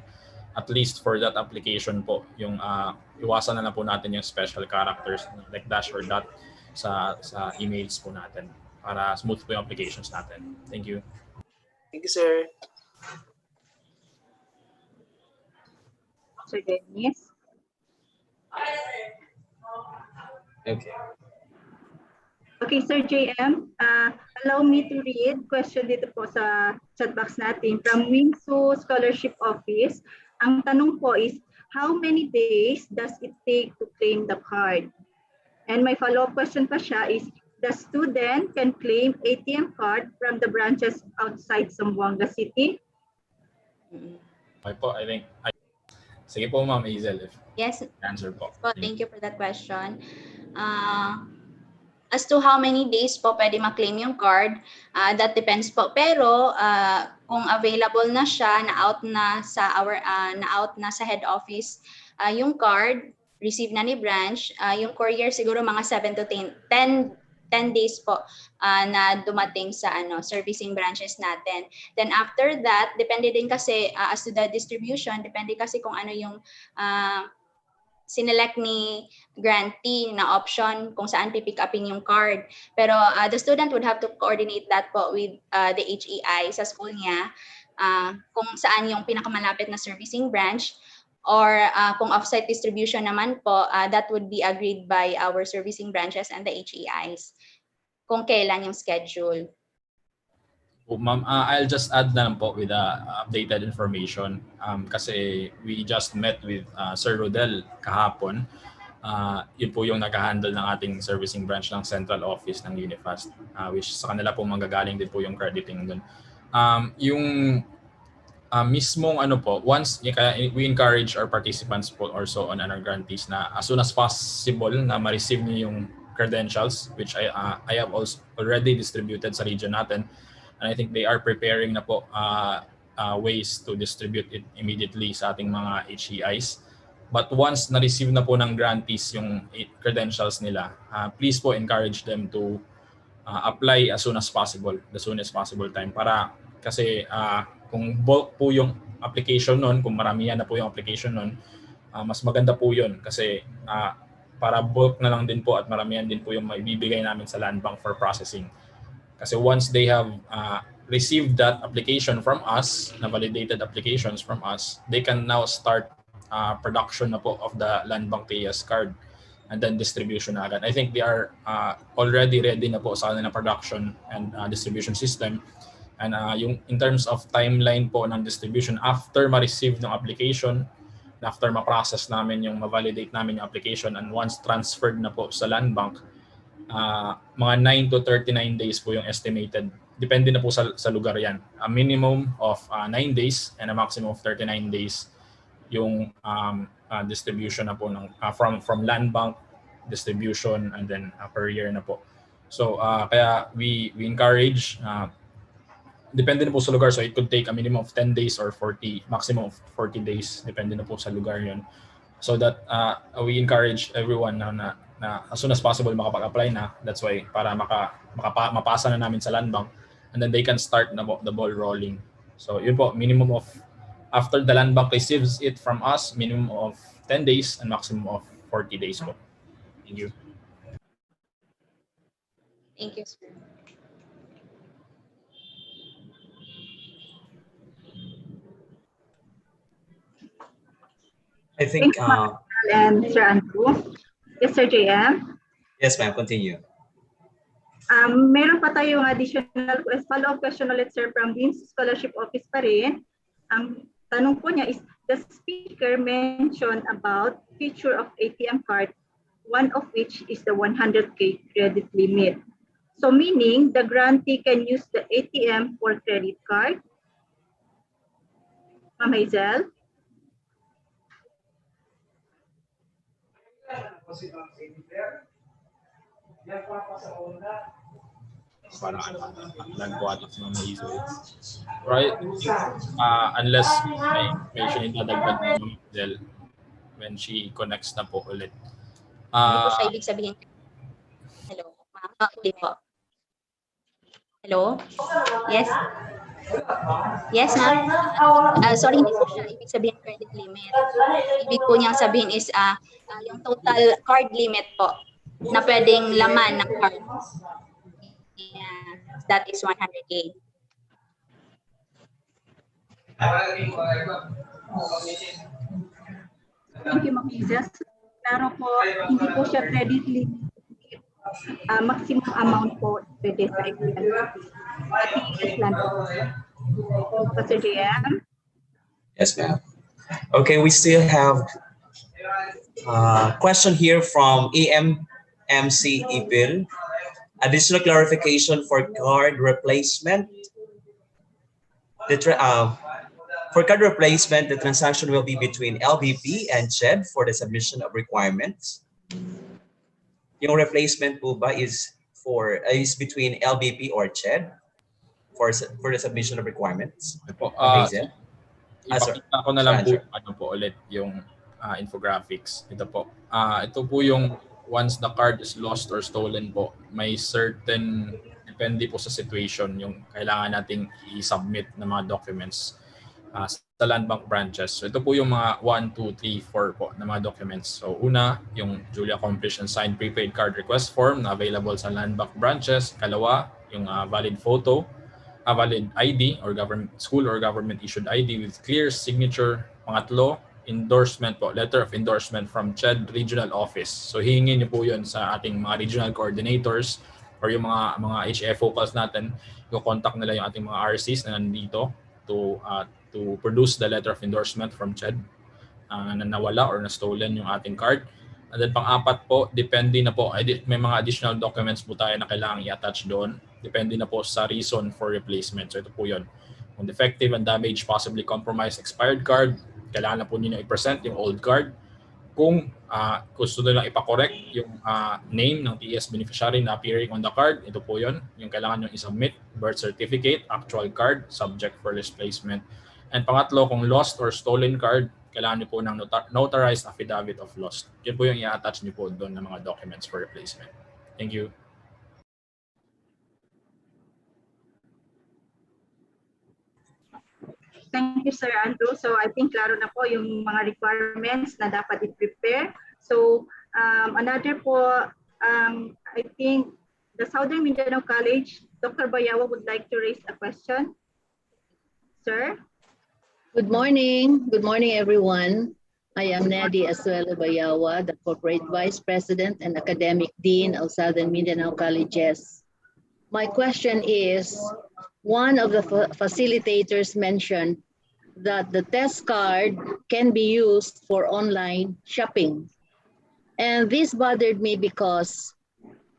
[SPEAKER 21] At least for that application po, yung iwasan na lang po natin yung special characters like dash or dot sa emails po natin para smooth po yung applications natin. Thank you.
[SPEAKER 23] Thank you, sir.
[SPEAKER 19] Sir Dennis.
[SPEAKER 22] Okay.
[SPEAKER 19] Okay, Sir JM, allow me to read question dito po sa chat box natin from Wingsu Scholarship Office. Ang tanong po is, how many days does it take to claim the card? And my follow-up question pa siya is, the student can claim ATM card from the branches outside Zamboanga City?
[SPEAKER 21] Okay po, I think. Sige po, Ma'am Hazel, if
[SPEAKER 18] yes.
[SPEAKER 21] answer po.
[SPEAKER 18] Thank you for that question. As to how many days po pwede ma-claim yung card, that depends po. Pero kung available na siya, na-out na sa head office, yung card, receive na ni branch, yung courier siguro mga 7 to 10 days po na dumating sa servicing branches natin. Then after that, depende din kasi as to the distribution, depende kasi kung ano yung sinelect ni grantee na option kung saan pipick upin yung card. Pero the student would have to coordinate that po with the HEI sa school niya kung saan yung pinakamalapit na servicing branch, or kung offsite distribution naman po, that would be agreed by our servicing branches and the HEIs kung kailan yung schedule.
[SPEAKER 21] Oh, ma'am, I'll just add na lang po with updated information kasi we just met with Sir Rodel kahapon. Yun po yung nag-handle ng ating servicing branch ng central office ng UniFAST, which sa kanila po manggagaling din po yung crediting dun. Yung mismong once we encourage our participants po also on our grantees na as soon as possible na ma-receive niyo yung credentials, which I have also already distributed sa region natin. And I think they are preparing na po ways to distribute it immediately sa ating mga HEIs. But once na-receive na po ng grantees yung credentials nila, please po encourage them to apply as soon as possible, the soonest possible time. Para kasi kung bulk po yung application nun, kung maramihan na po yung application nun, mas maganda po yun. Kasi para bulk na lang din po at maramihan din po yung maibibigay namin sa Landbank for processing. Kasi once they have received that application from us, na validated applications from us, they can now start production na po of the Landbank TES Card and then distribution na agad. I think they are already ready na po sa kanilang production and distribution system. And yung in terms of timeline po ng distribution, after ma-receive ng application, after ma-process namin yung ma-validate namin yung application, and once transferred na po sa Landbank, mga 9 to 39 days po yung estimated. Depende na po sa lugar yan. A minimum of 9 days and a maximum of 39 days yung distribution na po ng, from Landbank, distribution, and then per year na po. So kaya we encourage, depende na po sa lugar. So it could take a minimum of 10 days or 40, maximum of 40 days. Depende na po sa lugar yun. So that we encourage everyone na as soon as possible makapag-apply na. That's why para mapasa na namin sa Landbank, and then they can start na the ball rolling. So yun po, minimum of, after the Landbank receives it from us, minimum of 10 days and maximum of 40 days po. Thank you.
[SPEAKER 18] Thank you, sir.
[SPEAKER 3] I think
[SPEAKER 19] and Sir Andrew. Yes, Sir JM.
[SPEAKER 3] Yes, ma'am, continue.
[SPEAKER 19] Meron pa tayong additional follow-up question ulit, sir, from Dean's Scholarship Office pa rin. Ang tanong po niya is, the speaker mentioned about feature of ATM card, one of which is the 100K credit limit. So meaning, the grantee can use the ATM for credit card? Ma'am Hazel?
[SPEAKER 21] Parang nagbuhat sa mga iso. Right? Unless may information itadagdag ni Del when she connects na po ulit.
[SPEAKER 18] Hindi po siya ibig sabihin. Hello, ma'am. Hindi po. Hello? Yes? Yes, ma'am. Sorry, hindi po siya ibig sabihin credit limit. Ibig po niyang sabihin is yung total card limit po na pwedeng laman ng card. Yeah, that is 100K.
[SPEAKER 19] Thank you, Ma'am Hazel. Klaro po, hindi po siya credit limit. Maximum amount po pwede sa Pastor JM?
[SPEAKER 3] Yes, ma'am. Okay, we still have a question here from EMMC Ipil. Additional clarification for card replacement. For card replacement, the transaction will be between LBP and CHED for the submission of requirements. Yung replacement po ba is is between LBP or CHED for the submission of requirements.
[SPEAKER 21] Po,
[SPEAKER 3] Amazing.
[SPEAKER 21] ipakita ko na lang po ulit yung infographics. Ito po. Ito po yung once the card is lost or stolen po, may certain, depende po sa situation, yung kailangan nating i-submit na mga documents sa Landbank branches. So ito po yung mga 1, 2, 3, 4 po na mga documents. So una, yung duly accomplished and signed prepaid card request form na available sa Landbank branches. Kalawa, yung valid photo, valid ID or school or government issued ID with clear signature. Pangatlo, endorsement po, letter of endorsement from CHED Regional Office. So hihingin niyo po yun sa ating mga regional coordinators or yung mga HF focals natin. Contact nila yung ating mga RCs na nandito to produce the letter of endorsement from CHED na nawala or na-stolen yung ating card. And then pang-apat po, depende na po, may mga additional documents po tayo na kailangan i-attach doon. Depende na po sa reason for replacement. So ito po yun. Kung defective and damaged, possibly compromised expired card, kailangan na po ninyo i-present yung old card. Kung gusto nyo lang ipakorek yung name ng TES beneficiary na appearing on the card, ito po yun. Yung kailangan nyo i-submit, birth certificate, actual card, subject for replacement. And pangatlo, kung lost or stolen card, kailangan nyo po ng notarized affidavit of loss. Yun po yung i-attach nyo po doon ng mga documents for replacement. Thank you.
[SPEAKER 19] Thank you, Sir Andrew. So I think klaro na po yung mga requirements na dapat i-prepare. So another po, I think the Southern Mindanao College, Dr. Bayawa would like to raise a question. Sir?
[SPEAKER 2] Good morning. Good morning, everyone. I am Nadi Asuelo Bayawa, the Corporate Vice President and Academic Dean of Southern Mindanao Colleges. My question is, one of the facilitators mentioned that the TES card can be used for online shopping. And this bothered me because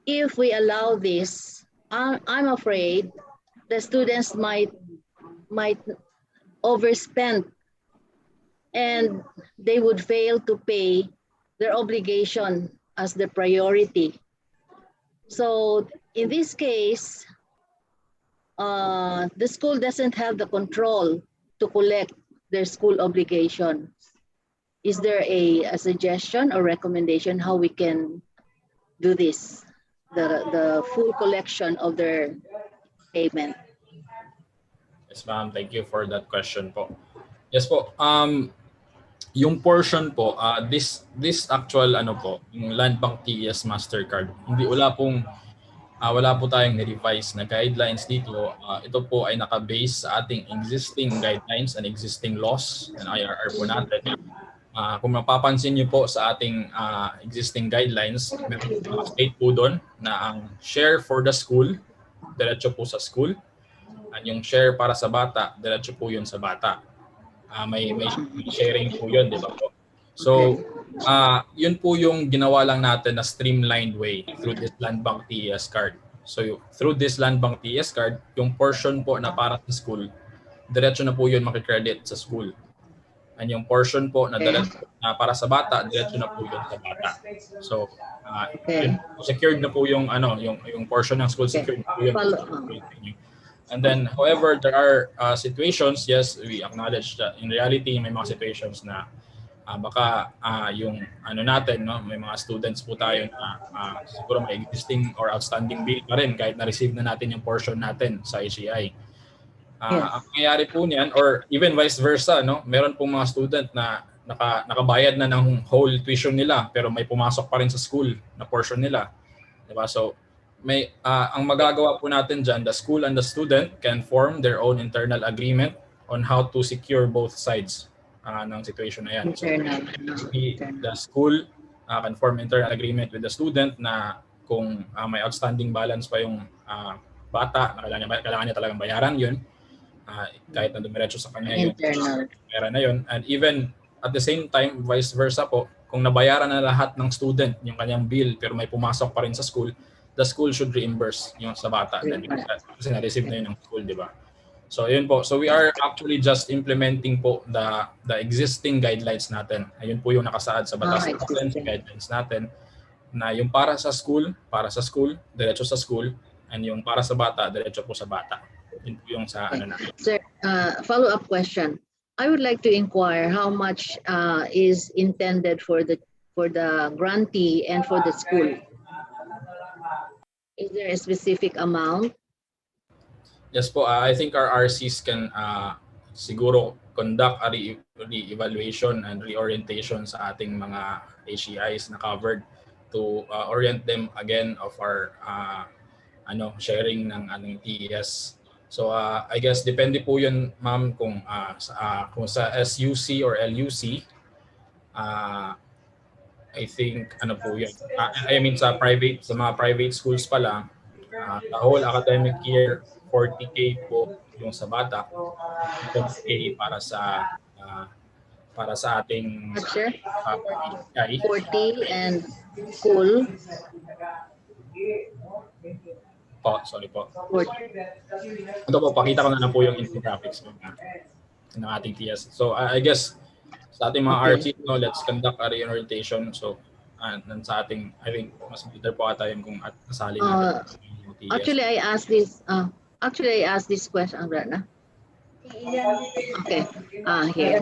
[SPEAKER 2] if we allow this, I'm afraid the students might overspend and they would fail to pay their obligation as the priority. So in this case, the school doesn't have the control to collect their school obligations. Is there a suggestion or recommendation how we can do this, the full collection of their payment?
[SPEAKER 21] Yes, ma'am. Thank you for that question po. Yes po. Yung portion po, this actual yung Landbank TES Mastercard, wala po tayong ni-revise na guidelines dito. Ito po ay naka-base sa ating existing guidelines and existing laws and IRR po natin. Kung mapapansin niyo po sa ating existing guidelines, may state po doon na ang share for the school, diretso po sa school. At yung share para sa bata, diretso po yun sa bata. May sharing po yun, di ba po? So, yun po yung ginawa lang natin na streamlined way through this Landbank TES card. So, through this Landbank TES card, yung portion po na para sa school, diretso na po yun makikredit sa school. And yung portion po na para sa bata, diretso na po yun sa bata. So, yun, secured na po yung yung portion ng school, secured na po yun. And then, however, there are situations, yes, we acknowledge that in reality, may mga situations na baka yung natin, may mga students po tayo na siguro may existing or outstanding bill pa rin kahit na-receive na natin yung portion natin sa HEI. Ang nangyayari po niyan, or even vice versa, meron pong mga student na nakabayad na ng whole tuition nila pero may pumasok pa rin sa school na portion nila. Diba? So, ang magagawa po natin dyan, the school and the student can form their own internal agreement on how to secure both sides ng situation na yan. So, the school can form internal agreement with the student na kung may outstanding balance pa yung bata, kailangan niya talagang bayaran yun, kahit na dumiretso sa kanya yung pera na yun. And even at the same time, vice versa po, kung nabayaran na lahat ng student yung kanyang bill pero may pumasok pa rin sa school, the school should reimburse yung sa bata kasi na-receive na yun ng school, di ba? So yun po. So we are actually just implementing po the existing guidelines natin. Ayun po yung nakasaad sa batas natin, guidelines natin na yung para sa school, diretso sa school, and yung para sa bata, diretso po sa bata. Yun po yung sa ano natin.
[SPEAKER 2] Sir, follow-up question. I would like to inquire how much is intended for the grantee and for the school. Is there a specific amount?
[SPEAKER 21] Yes po, I think our RCs can siguro conduct a re-evaluation and reorientation sa ating mga HEIs na covered to orient them again of our sharing ng ating TES. So I guess depende po yun, ma'am, kung sa SUC or LUC. I think ano po yun. I mean sa mga private schools pa lang, the whole academic year 40K po yung sa bata, 20K para sa ating
[SPEAKER 2] HEI.
[SPEAKER 21] 40
[SPEAKER 2] and school.
[SPEAKER 21] Sorry po. Ito po, pakita ko na lang po yung infographics ng ating TS. So I guess sa ating mga RC, let's conduct a reorientation. So sa ating, I think mas better po ata yun kung nasali natin yung TS.
[SPEAKER 2] Actually, I asked this question, Rana. Okay. Here.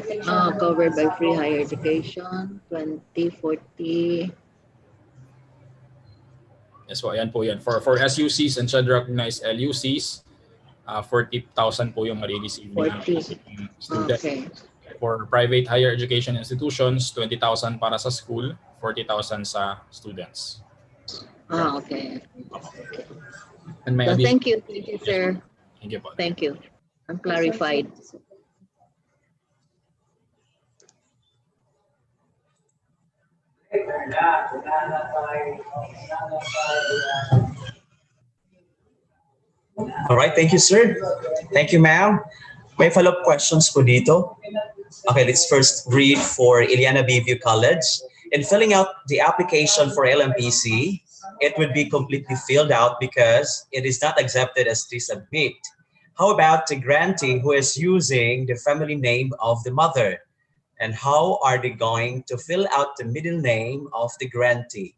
[SPEAKER 2] Covered by free higher education, 2040.
[SPEAKER 21] Yes po, ayan po yan. For SUCs and CHED recognized LUCs, 40,000 po yung ma-receive ng student. Okay. For private higher education institutions, 20,000 para sa school, 40,000 sa students.
[SPEAKER 2] Okay.
[SPEAKER 21] And
[SPEAKER 2] So, thank you, sir.
[SPEAKER 21] Thank you po.
[SPEAKER 2] Thank you. I'm clarified.
[SPEAKER 3] All right, thank you, sir. Thank you, ma'am. May follow-up questions po dito. Okay, let's first read for Iliana Biview College. In filling out the application for LMPC, it would be completely filled out because it is not accepted as pre-submit. How about the grantee who is using the family name of the mother? And how are they going to fill out the middle name of the grantee?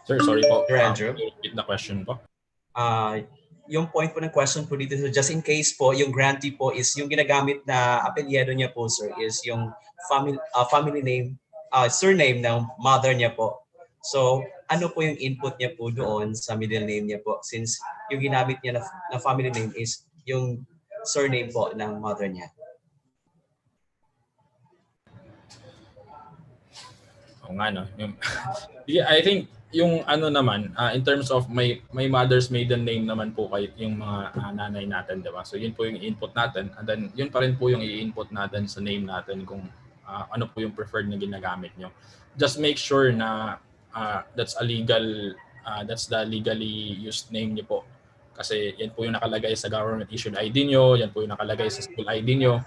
[SPEAKER 21] Sir, sorry po.
[SPEAKER 3] Sir Andrew.
[SPEAKER 21] Repeat the question po.
[SPEAKER 3] Yung point po ng question po dito, so just in case po, yung grantee po is yung ginagamit na apelyido niya po, sir, is yung family name, surname ng mother niya po. So, ano po yung input niya po doon sa middle name niya po since yung ginamit niya na family name is yung surname po ng mother niya?
[SPEAKER 21] Oo nga, no? I think yung ano naman, in terms of my mother's maiden name naman po kayo yung mga nanay natin, di ba? So yun po yung input natin and then yun pa rin po yung i-input natin sa name natin kung ano po yung preferred na ginagamit nyo. Just make sure na that's the legally used name nyo po. Kasi yan po yung nakalagay sa government issued ID nyo, yan po yung nakalagay sa school ID nyo.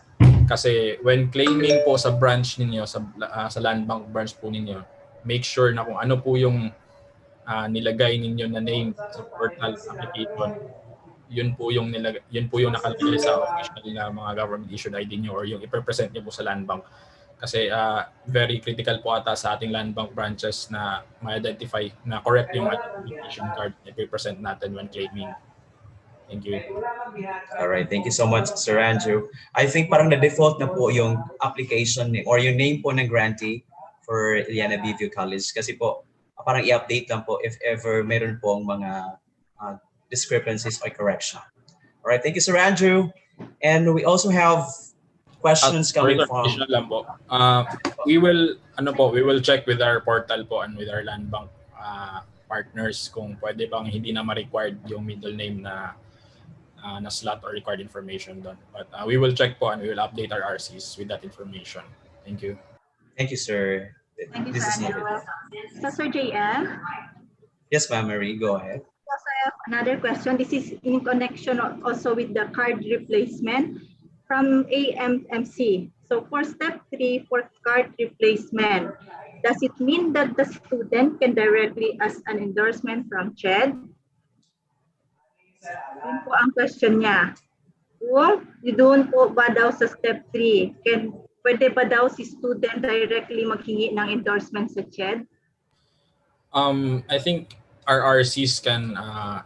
[SPEAKER 21] Kasi when claiming po sa branch ninyo, sa land bank branch po ninyo, make sure na kung ano po yung nilagay ninyo na name sa portal application, yun po yung nakalagay sa official na mga government issued ID nyo or yung i-present nyo po sa land bank. Kasi very critical po ata sa ating land bank branches na ma-identify na correct yung identification card na i-present natin when claiming. Thank you.
[SPEAKER 3] All right, thank you so much, Sir Andrew. I think parang na-default na po yung application or yung name po ng grantee for Iliana Biview College kasi po parang i-update lang po if ever meron pong mga discrepancies or correction. All right, thank you, Sir Andrew. And we also have questions coming from...
[SPEAKER 21] Lang po. We will check with our portal po and with our land bank partners kung pwede bang hindi na ma-required yung middle name na slot or required information doon. But we will check po and we will update our RCs with that information. Thank you.
[SPEAKER 3] Thank you, sir.
[SPEAKER 19] Thank you, Sir. So, Sir JM?
[SPEAKER 3] Yes, ma'am, Marie, go ahead.
[SPEAKER 19] Also, I have another question. This is in connection also with the card replacement from AMMC. So, for step 3, for card replacement, does it mean that the student can directly ask an endorsement from CHED? Yun po ang question niya. Kung doon po ba daw sa step 3, can pwede ba daw si student directly maghingi ng endorsement sa CHED?
[SPEAKER 21] I think our RCs can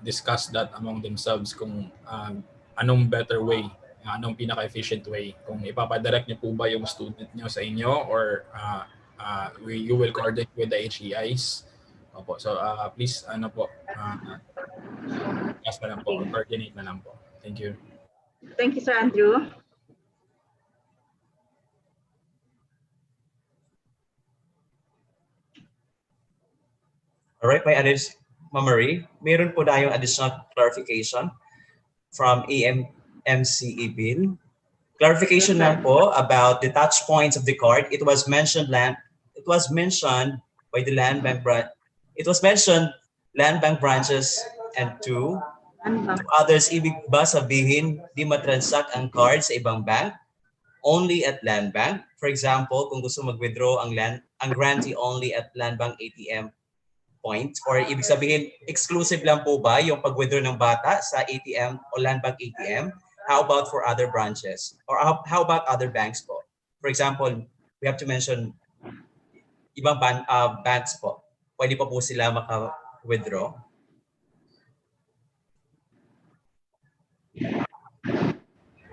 [SPEAKER 21] discuss that among themselves kung anong better way, anong pinaka-efficient way. Kung ipapadirect niyo po ba yung student niyo sa inyo or you will coordinate with the HEIs. Opo. So please discuss na lang po or coordinate na lang po. Thank you.
[SPEAKER 19] Thank you, Sir Andrew.
[SPEAKER 3] All right, my others, Ma'am Marie, meron po tayong additional clarification from EMCE bill. Clarification lang po about the touch points of the card. It was mentioned by the Landbank branch. It was mentioned Landbank branches and to others. Ibig ba sabihin di matransact ang card sa ibang bank? Only at Landbank. For example, kung gusto mag-withdraw ang grantee only at Landbank ATM point, or ibig sabihin exclusive lang po ba yung pag-withdraw ng bata sa ATM o Landbank ATM? How about for other branches? Or how about other banks po? For example, we have to mention ibang banks po. Pwede pa po sila maka-withdraw?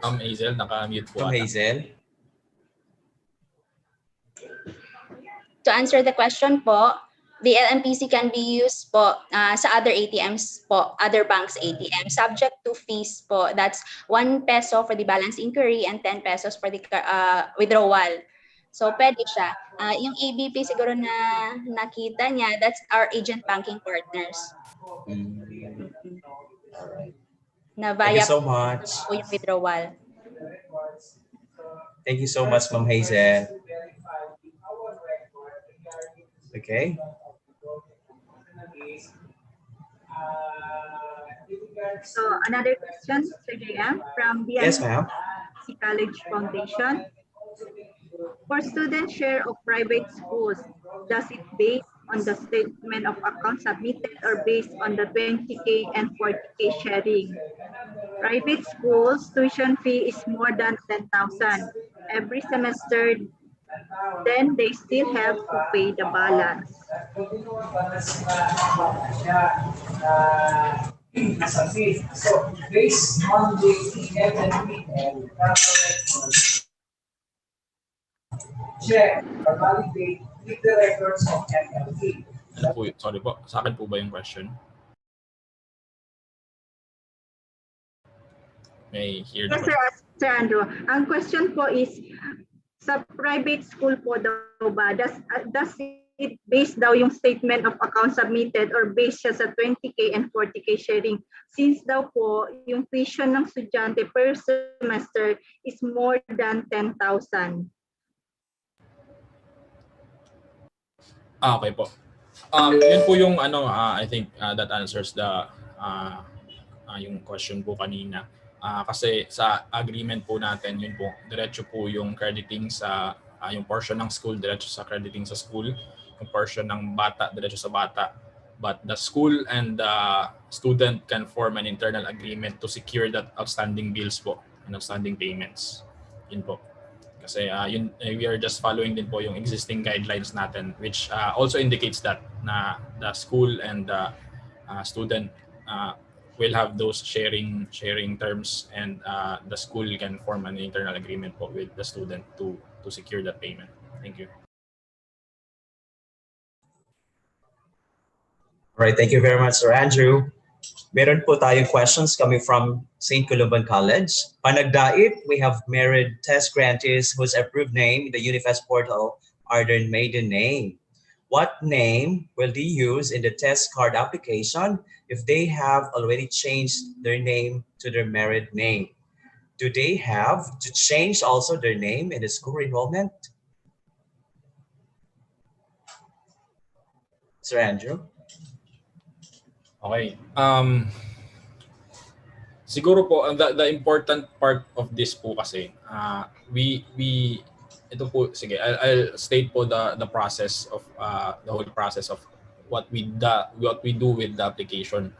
[SPEAKER 21] Hazel, naka-mute po.
[SPEAKER 3] Hazel?
[SPEAKER 18] To answer the question po, the LMPC can be used po sa other ATMs po, other banks ATM, subject to fees po. That's 1 peso for the balance inquiry and 10 pesos for the withdrawal. So pwede siya. Yung ABP siguro na nakita niya, that's our agent banking partners. Na
[SPEAKER 3] Thank
[SPEAKER 18] via
[SPEAKER 3] you so much.
[SPEAKER 18] po yung withdrawal.
[SPEAKER 3] Thank you so much, Ma'am Hazel. Okay.
[SPEAKER 19] So another question, Sir JM, from the
[SPEAKER 3] Yes, ma'am.
[SPEAKER 19] College Foundation. For student share of private schools, does it based on the statement of account submitted or based on the 20K and 40K sharing? Private schools tuition fee is more than 10,000 every semester. Then they still have to pay the balance.
[SPEAKER 4] So based on the and check or validate with the records of FLT.
[SPEAKER 21] Sorry po, sa akin po ba yung question? May hear the
[SPEAKER 19] Yes,
[SPEAKER 21] question.
[SPEAKER 19] Sir Andrew. Ang question po is, sa private school po daw ba, does it based daw yung statement of account submitted or based siya sa 20K and 40K sharing? Since daw po, yung tuition ng estudyante per semester is more than 10,000.
[SPEAKER 21] Okay po. Yun po yung I think that answers the yung question po kanina. Kasi sa agreement po natin, yun po, diretso po yung crediting sa yung portion ng school, diretso sa crediting sa school, yung portion ng bata, diretso sa bata. But the school and the student can form an internal agreement to secure that outstanding bills po and outstanding payments. Yun po. Kasi we are just following din po yung existing guidelines natin, which also indicates that na the school and the student will have those sharing terms, and the school can form an internal agreement po with the student to secure that payment. Thank you.
[SPEAKER 3] All right, thank you very much, Sir Andrew. Meron po tayong questions coming from St. Columban College. Panagdait, we have married TES grantees whose approved name in the UniFAST portal are their maiden name. What name will they use in the TES card application if they have already changed their name to their married name? Do they have to change also their name in the school enrollment? Sir Andrew?
[SPEAKER 21] Okay. Siguro po the important part of this po kasi ito po, sige, I'll state po the process of the whole process of what we do with the application.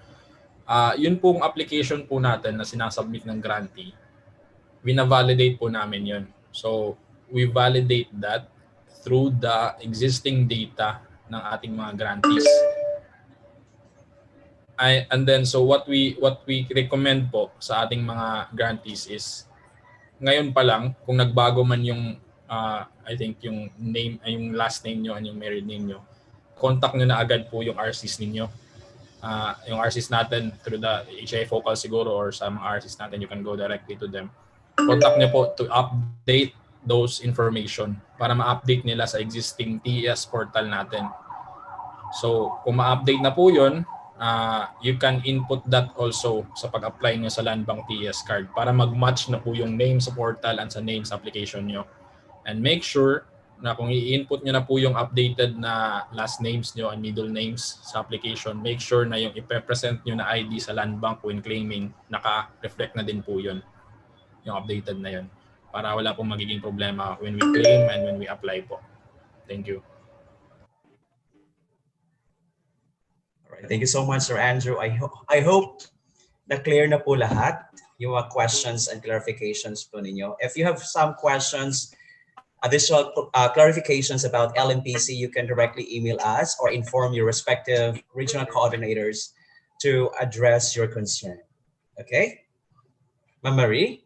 [SPEAKER 21] Yun pong application po natin na sinasubmit ng grantee, vina-validate po namin yun. So we validate that through the existing data ng ating mga grantees. And then so what we recommend po sa ating mga grantees is ngayon pa lang kung nagbago man yung I think yung name yung last name nyo and yung married name nyo, contact nyo na agad po yung RCs ninyo. Yung RCs natin through the HEI focal siguro or sa mga RCs natin, you can go directly to them. Contact nyo po to update those information para ma-update nila sa existing TES portal natin. So kung ma-update na po yun, you can input that also sa pag-apply nyo sa Landbank TES card para mag-match na po yung name sa portal and sa name sa application nyo. And make sure na kung i-input nyo na po yung updated na last names nyo and middle names sa application, make sure na yung ipe-present nyo na ID sa Landbank when claiming, naka-reflect na din po yun, yung updated na yun. Para wala pong magiging problema when we claim and when we apply po. Thank you.
[SPEAKER 3] Thank you so much, Sir Andrew. I hope na clear na po lahat yung mga questions and clarifications po ninyo. If you have some questions, additional clarifications about LMPC, you can directly email us or inform your respective regional coordinators to address your concern. Okay? Ma'am Marie?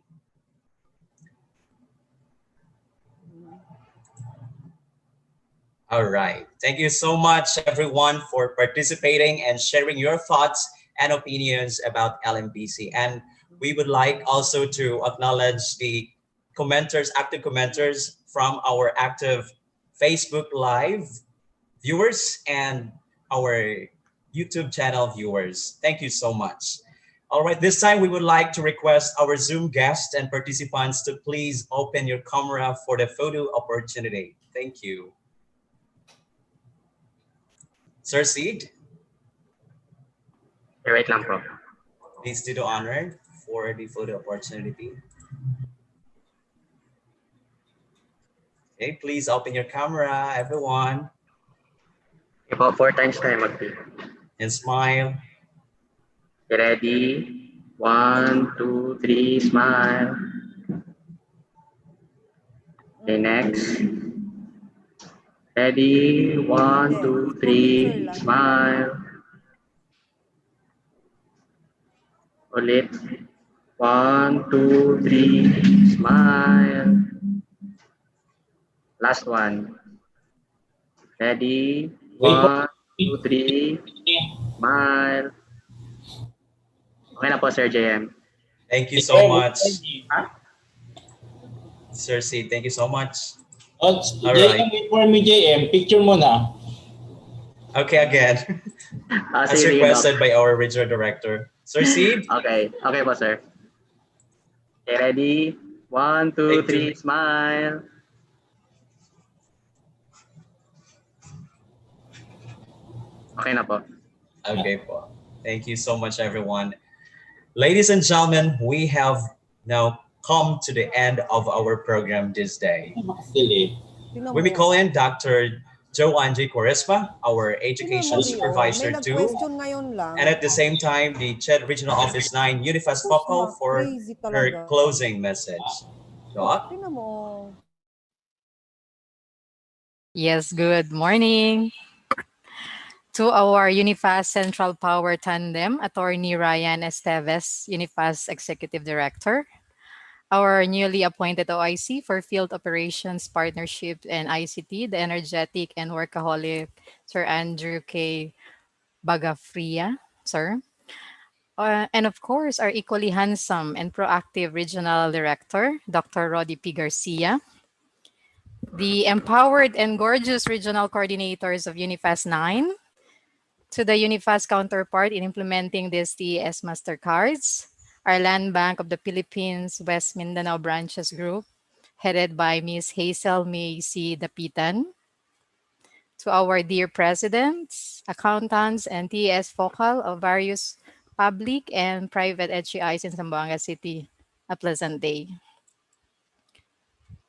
[SPEAKER 3] All right. Thank you so much, everyone, for participating and sharing your thoughts and opinions about LMPC. And we would like also to acknowledge the commenters, active commenters from our active Facebook Live viewers and our YouTube channel viewers. Thank you so much. All right, this time we would like to request our Zoom guests and participants to please open your camera for the photo opportunity. Thank you. Sir Seed?
[SPEAKER 6] Wait lang po.
[SPEAKER 3] Please do the honor for the photo opportunity. Okay, please open your camera, everyone.
[SPEAKER 6] Okay po, 4 times tayo mag-click.
[SPEAKER 3] And smile.
[SPEAKER 6] Ready? 1, 2, 3, smile. Okay, next. Ready? 1, 2, 3, smile. Ulit. 1, 2, 3, smile. Last one. Ready? 1, 2, 3, smile. Okay na po, Sir JM.
[SPEAKER 3] Thank you so much. Sir C, thank you so much.
[SPEAKER 7] Oh,
[SPEAKER 3] All
[SPEAKER 7] JM,
[SPEAKER 3] right.
[SPEAKER 7] wait for me, JM. Picture mo na.
[SPEAKER 3] Okay, again. As
[SPEAKER 6] sige,
[SPEAKER 3] requested
[SPEAKER 6] Doc.
[SPEAKER 3] by our regional director. Sir C?
[SPEAKER 6] Okay. Okay po, sir. Okay, ready? 1, 2, 3, smile. Okay na po.
[SPEAKER 3] Okay po. Thank you so much, everyone. Ladies and gentlemen, we have now come to the end of our program this day. We may call in Dr. Joe Angie Quaresma, our education supervisor too. And at the same time, the CHED Regional Office 9 UniFAST Focal for her closing message. Doc?
[SPEAKER 8] Yes, good morning. To our UniFAST Central Power Tandem, Attorney Ryan Esteves, UniFAST Executive Director. Our newly appointed OIC for Field Operations Partnership and ICT, the energetic and workaholic Sir Andrew K. Bagafria, sir. And of course, our equally handsome and proactive Regional Director, Dr. Rodi P. Garcia. The empowered and gorgeous Regional Coordinators of UniFAST 9, to the UniFAST counterpart in implementing these TES Mastercards, our Land Bank of the Philippines West Mindanao Branches Group, headed by Ms. Hazel May C. Dapitan, to our dear presidents, accountants, and TES Focal of various public and private HEIs in Zamboanga City, a pleasant day.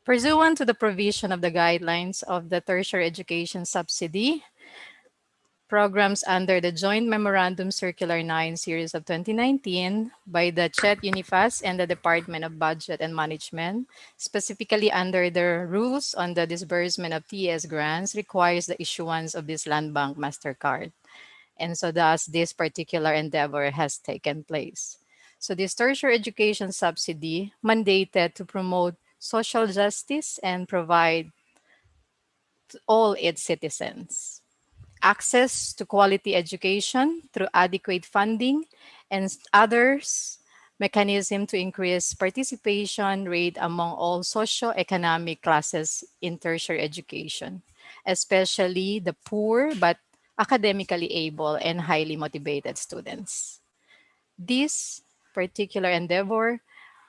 [SPEAKER 8] Pursuant to the provision of the guidelines of the Tertiary Education Subsidy, programs under the Joint Memorandum Circular 9 Series of 2019 by the CHED, UniFAST, and the Department of Budget and Management, specifically under the rules on the disbursement of TES grants, requires the issuance of this Landbank MasterCard. And so thus this particular endeavor has taken place. So this tertiary education subsidy mandated to promote social justice and provide to all its citizens access to quality education through adequate funding and others mechanism to increase participation rate among all socio-economic classes in tertiary education, especially the poor but academically able and highly motivated students. This particular endeavor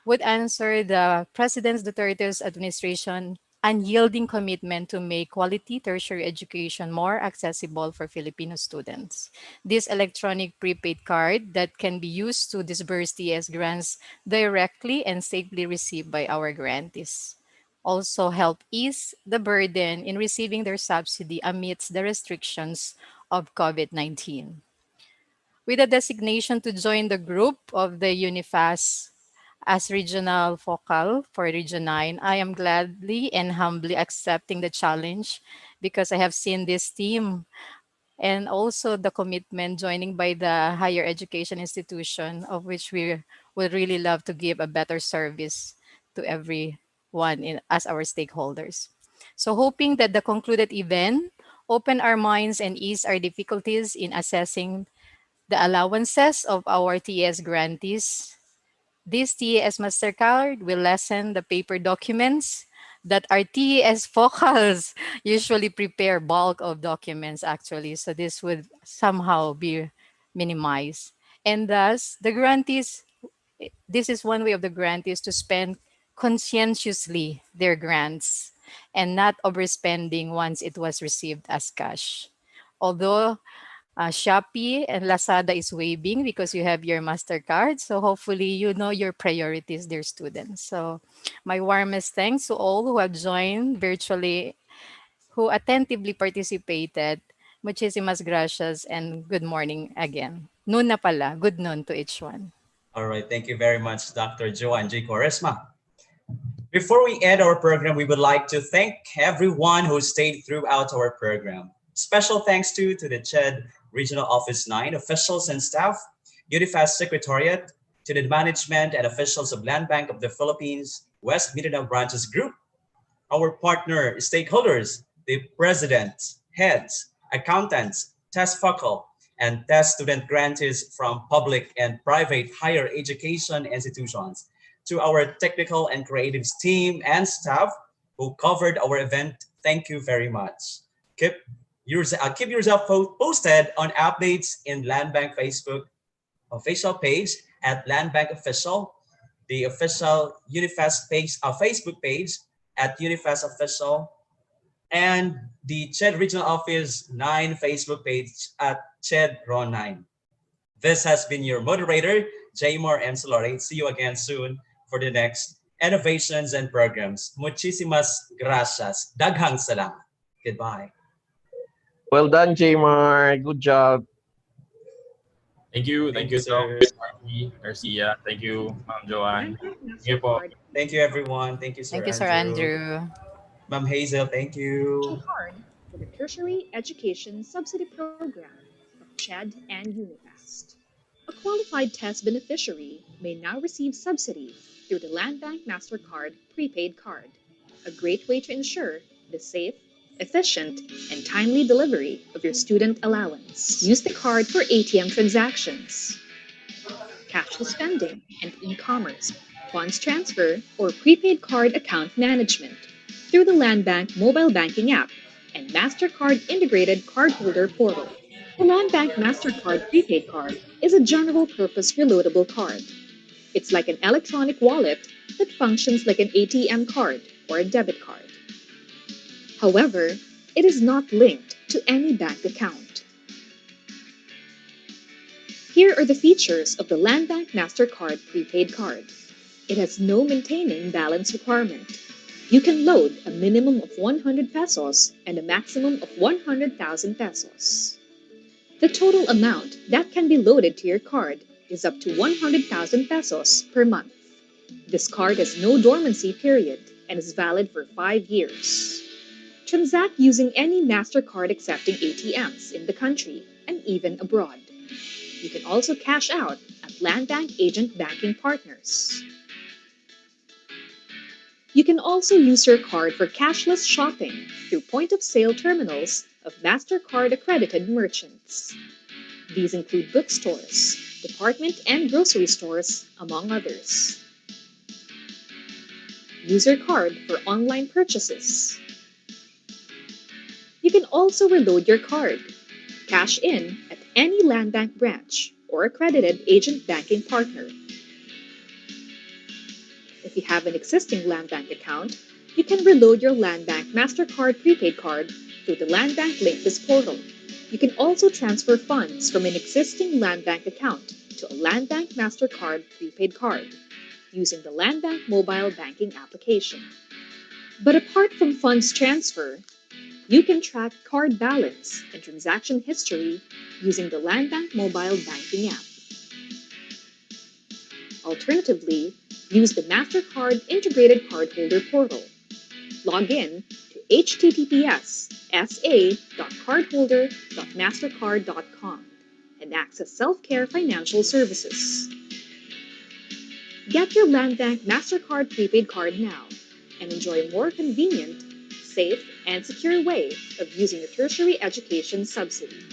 [SPEAKER 8] would answer the President Duterte's administration unyielding commitment to make quality tertiary education more accessible for Filipino students. This electronic prepaid card that can be used to disburse TS grants directly and safely received by our grantees also help ease the burden in receiving their subsidy amidst the restrictions of COVID-19. With a designation to join the group of the UniFAS as regional focal for Region 9, I am gladly and humbly accepting the challenge because I have seen this team and also the commitment joining by the higher education institution of which we would really love to give a better service to everyone as our stakeholders. So hoping that the concluded event open our minds and ease our difficulties in assessing the allowances of our TES grantees. This TES MasterCard will lessen the paper documents that our TES focals usually prepare bulk of documents actually. So this would somehow be minimized. And thus, the grantees, this is one way of the grantees to spend conscientiously their grants and not overspending once it was received as cash. Although Shopee and Lazada is waiving because you have your MasterCard. So hopefully you know your priorities, dear students. So my warmest thanks to all who have joined virtually, who attentively participated. Muchísimas gracias and good morning again. Noon na pala. Good noon to each one.
[SPEAKER 3] All right, thank you very much, Dr. Joanne J. Quaresma. Before we end our program, we would like to thank everyone who stayed throughout our program. Special thanks to the CHED Regional Office 9 officials and staff, UniFAST Secretariat, to the management and officials of Landbank of the Philippines, West Mindanao Branches Group, our partner stakeholders, the presidents, heads, accountants, test focal, and test student grantees from public and private higher education institutions, to our technical and creative team and staff who covered our event. Thank you very much. Keep yourself posted on updates in Landbank Facebook official page at Landbank Official, the official UniFAST page, Facebook page at UniFAST Official, and the CHED Regional Office 9 Facebook page at CHED RON 9. This has been your moderator, Jaymar M. Solore. See you again soon for the next innovations and programs. Muchísimas gracias. Daghang salamat. Goodbye.
[SPEAKER 5] Well done, Jaymar. Good job.
[SPEAKER 21] Thank you,
[SPEAKER 3] sir.
[SPEAKER 21] Garcia. Thank you, Ma'am Joanne. Thank you po.
[SPEAKER 3] Thank you, everyone. Thank you, Sir
[SPEAKER 8] Thank you, Sir Andrew.
[SPEAKER 3] Ma'am Hazel, thank you.
[SPEAKER 9] Card for the Tertiary Education Subsidy Program of CHED and UniFAST. A qualified test beneficiary may now receive subsidies through the Landbank MasterCard prepaid card, a great way to ensure the safe, efficient, and timely delivery of your student allowance. Use the card for ATM transactions, cashless spending and e-commerce, funds transfer, or prepaid card account management through the Landbank mobile banking app and MasterCard integrated cardholder portal. The Landbank MasterCard prepaid card is a general-purpose reloadable card. It's like an electronic wallet that functions like an ATM card or a debit card. However, it is not linked to any bank account. Here are the features of the Landbank MasterCard prepaid card. It has no maintaining balance requirement. You can load a minimum of 100 pesos and a maximum of 100,000 pesos. The total amount that can be loaded to your card is up to 100,000 pesos per month. This card has no dormancy period and is valid for 5 years. Transact using any MasterCard accepting ATMs in the country and even abroad. You can also cash out at Landbank agent banking partners. You can also use your card for cashless shopping through point-of-sale terminals of MasterCard accredited merchants. These include bookstores, department and grocery stores, among others. Use your card for online purchases. You can also reload your card, cash in at any Landbank branch or accredited agent banking partner. If you have an existing Landbank account, you can reload your Landbank MasterCard prepaid card through the Landbank Linked portal. You can also transfer funds from an existing Landbank account to a Landbank MasterCard prepaid card using the Landbank mobile banking application. But apart from funds transfer, you can track card balance and transaction history using the Landbank mobile banking app. Alternatively, use the MasterCard integrated cardholder portal. Log in to https://sa.cardholder.mastercard.com and access self-care financial services. Get your Landbank MasterCard prepaid card now and enjoy a more convenient, safe, and secure way of using a tertiary education subsidy.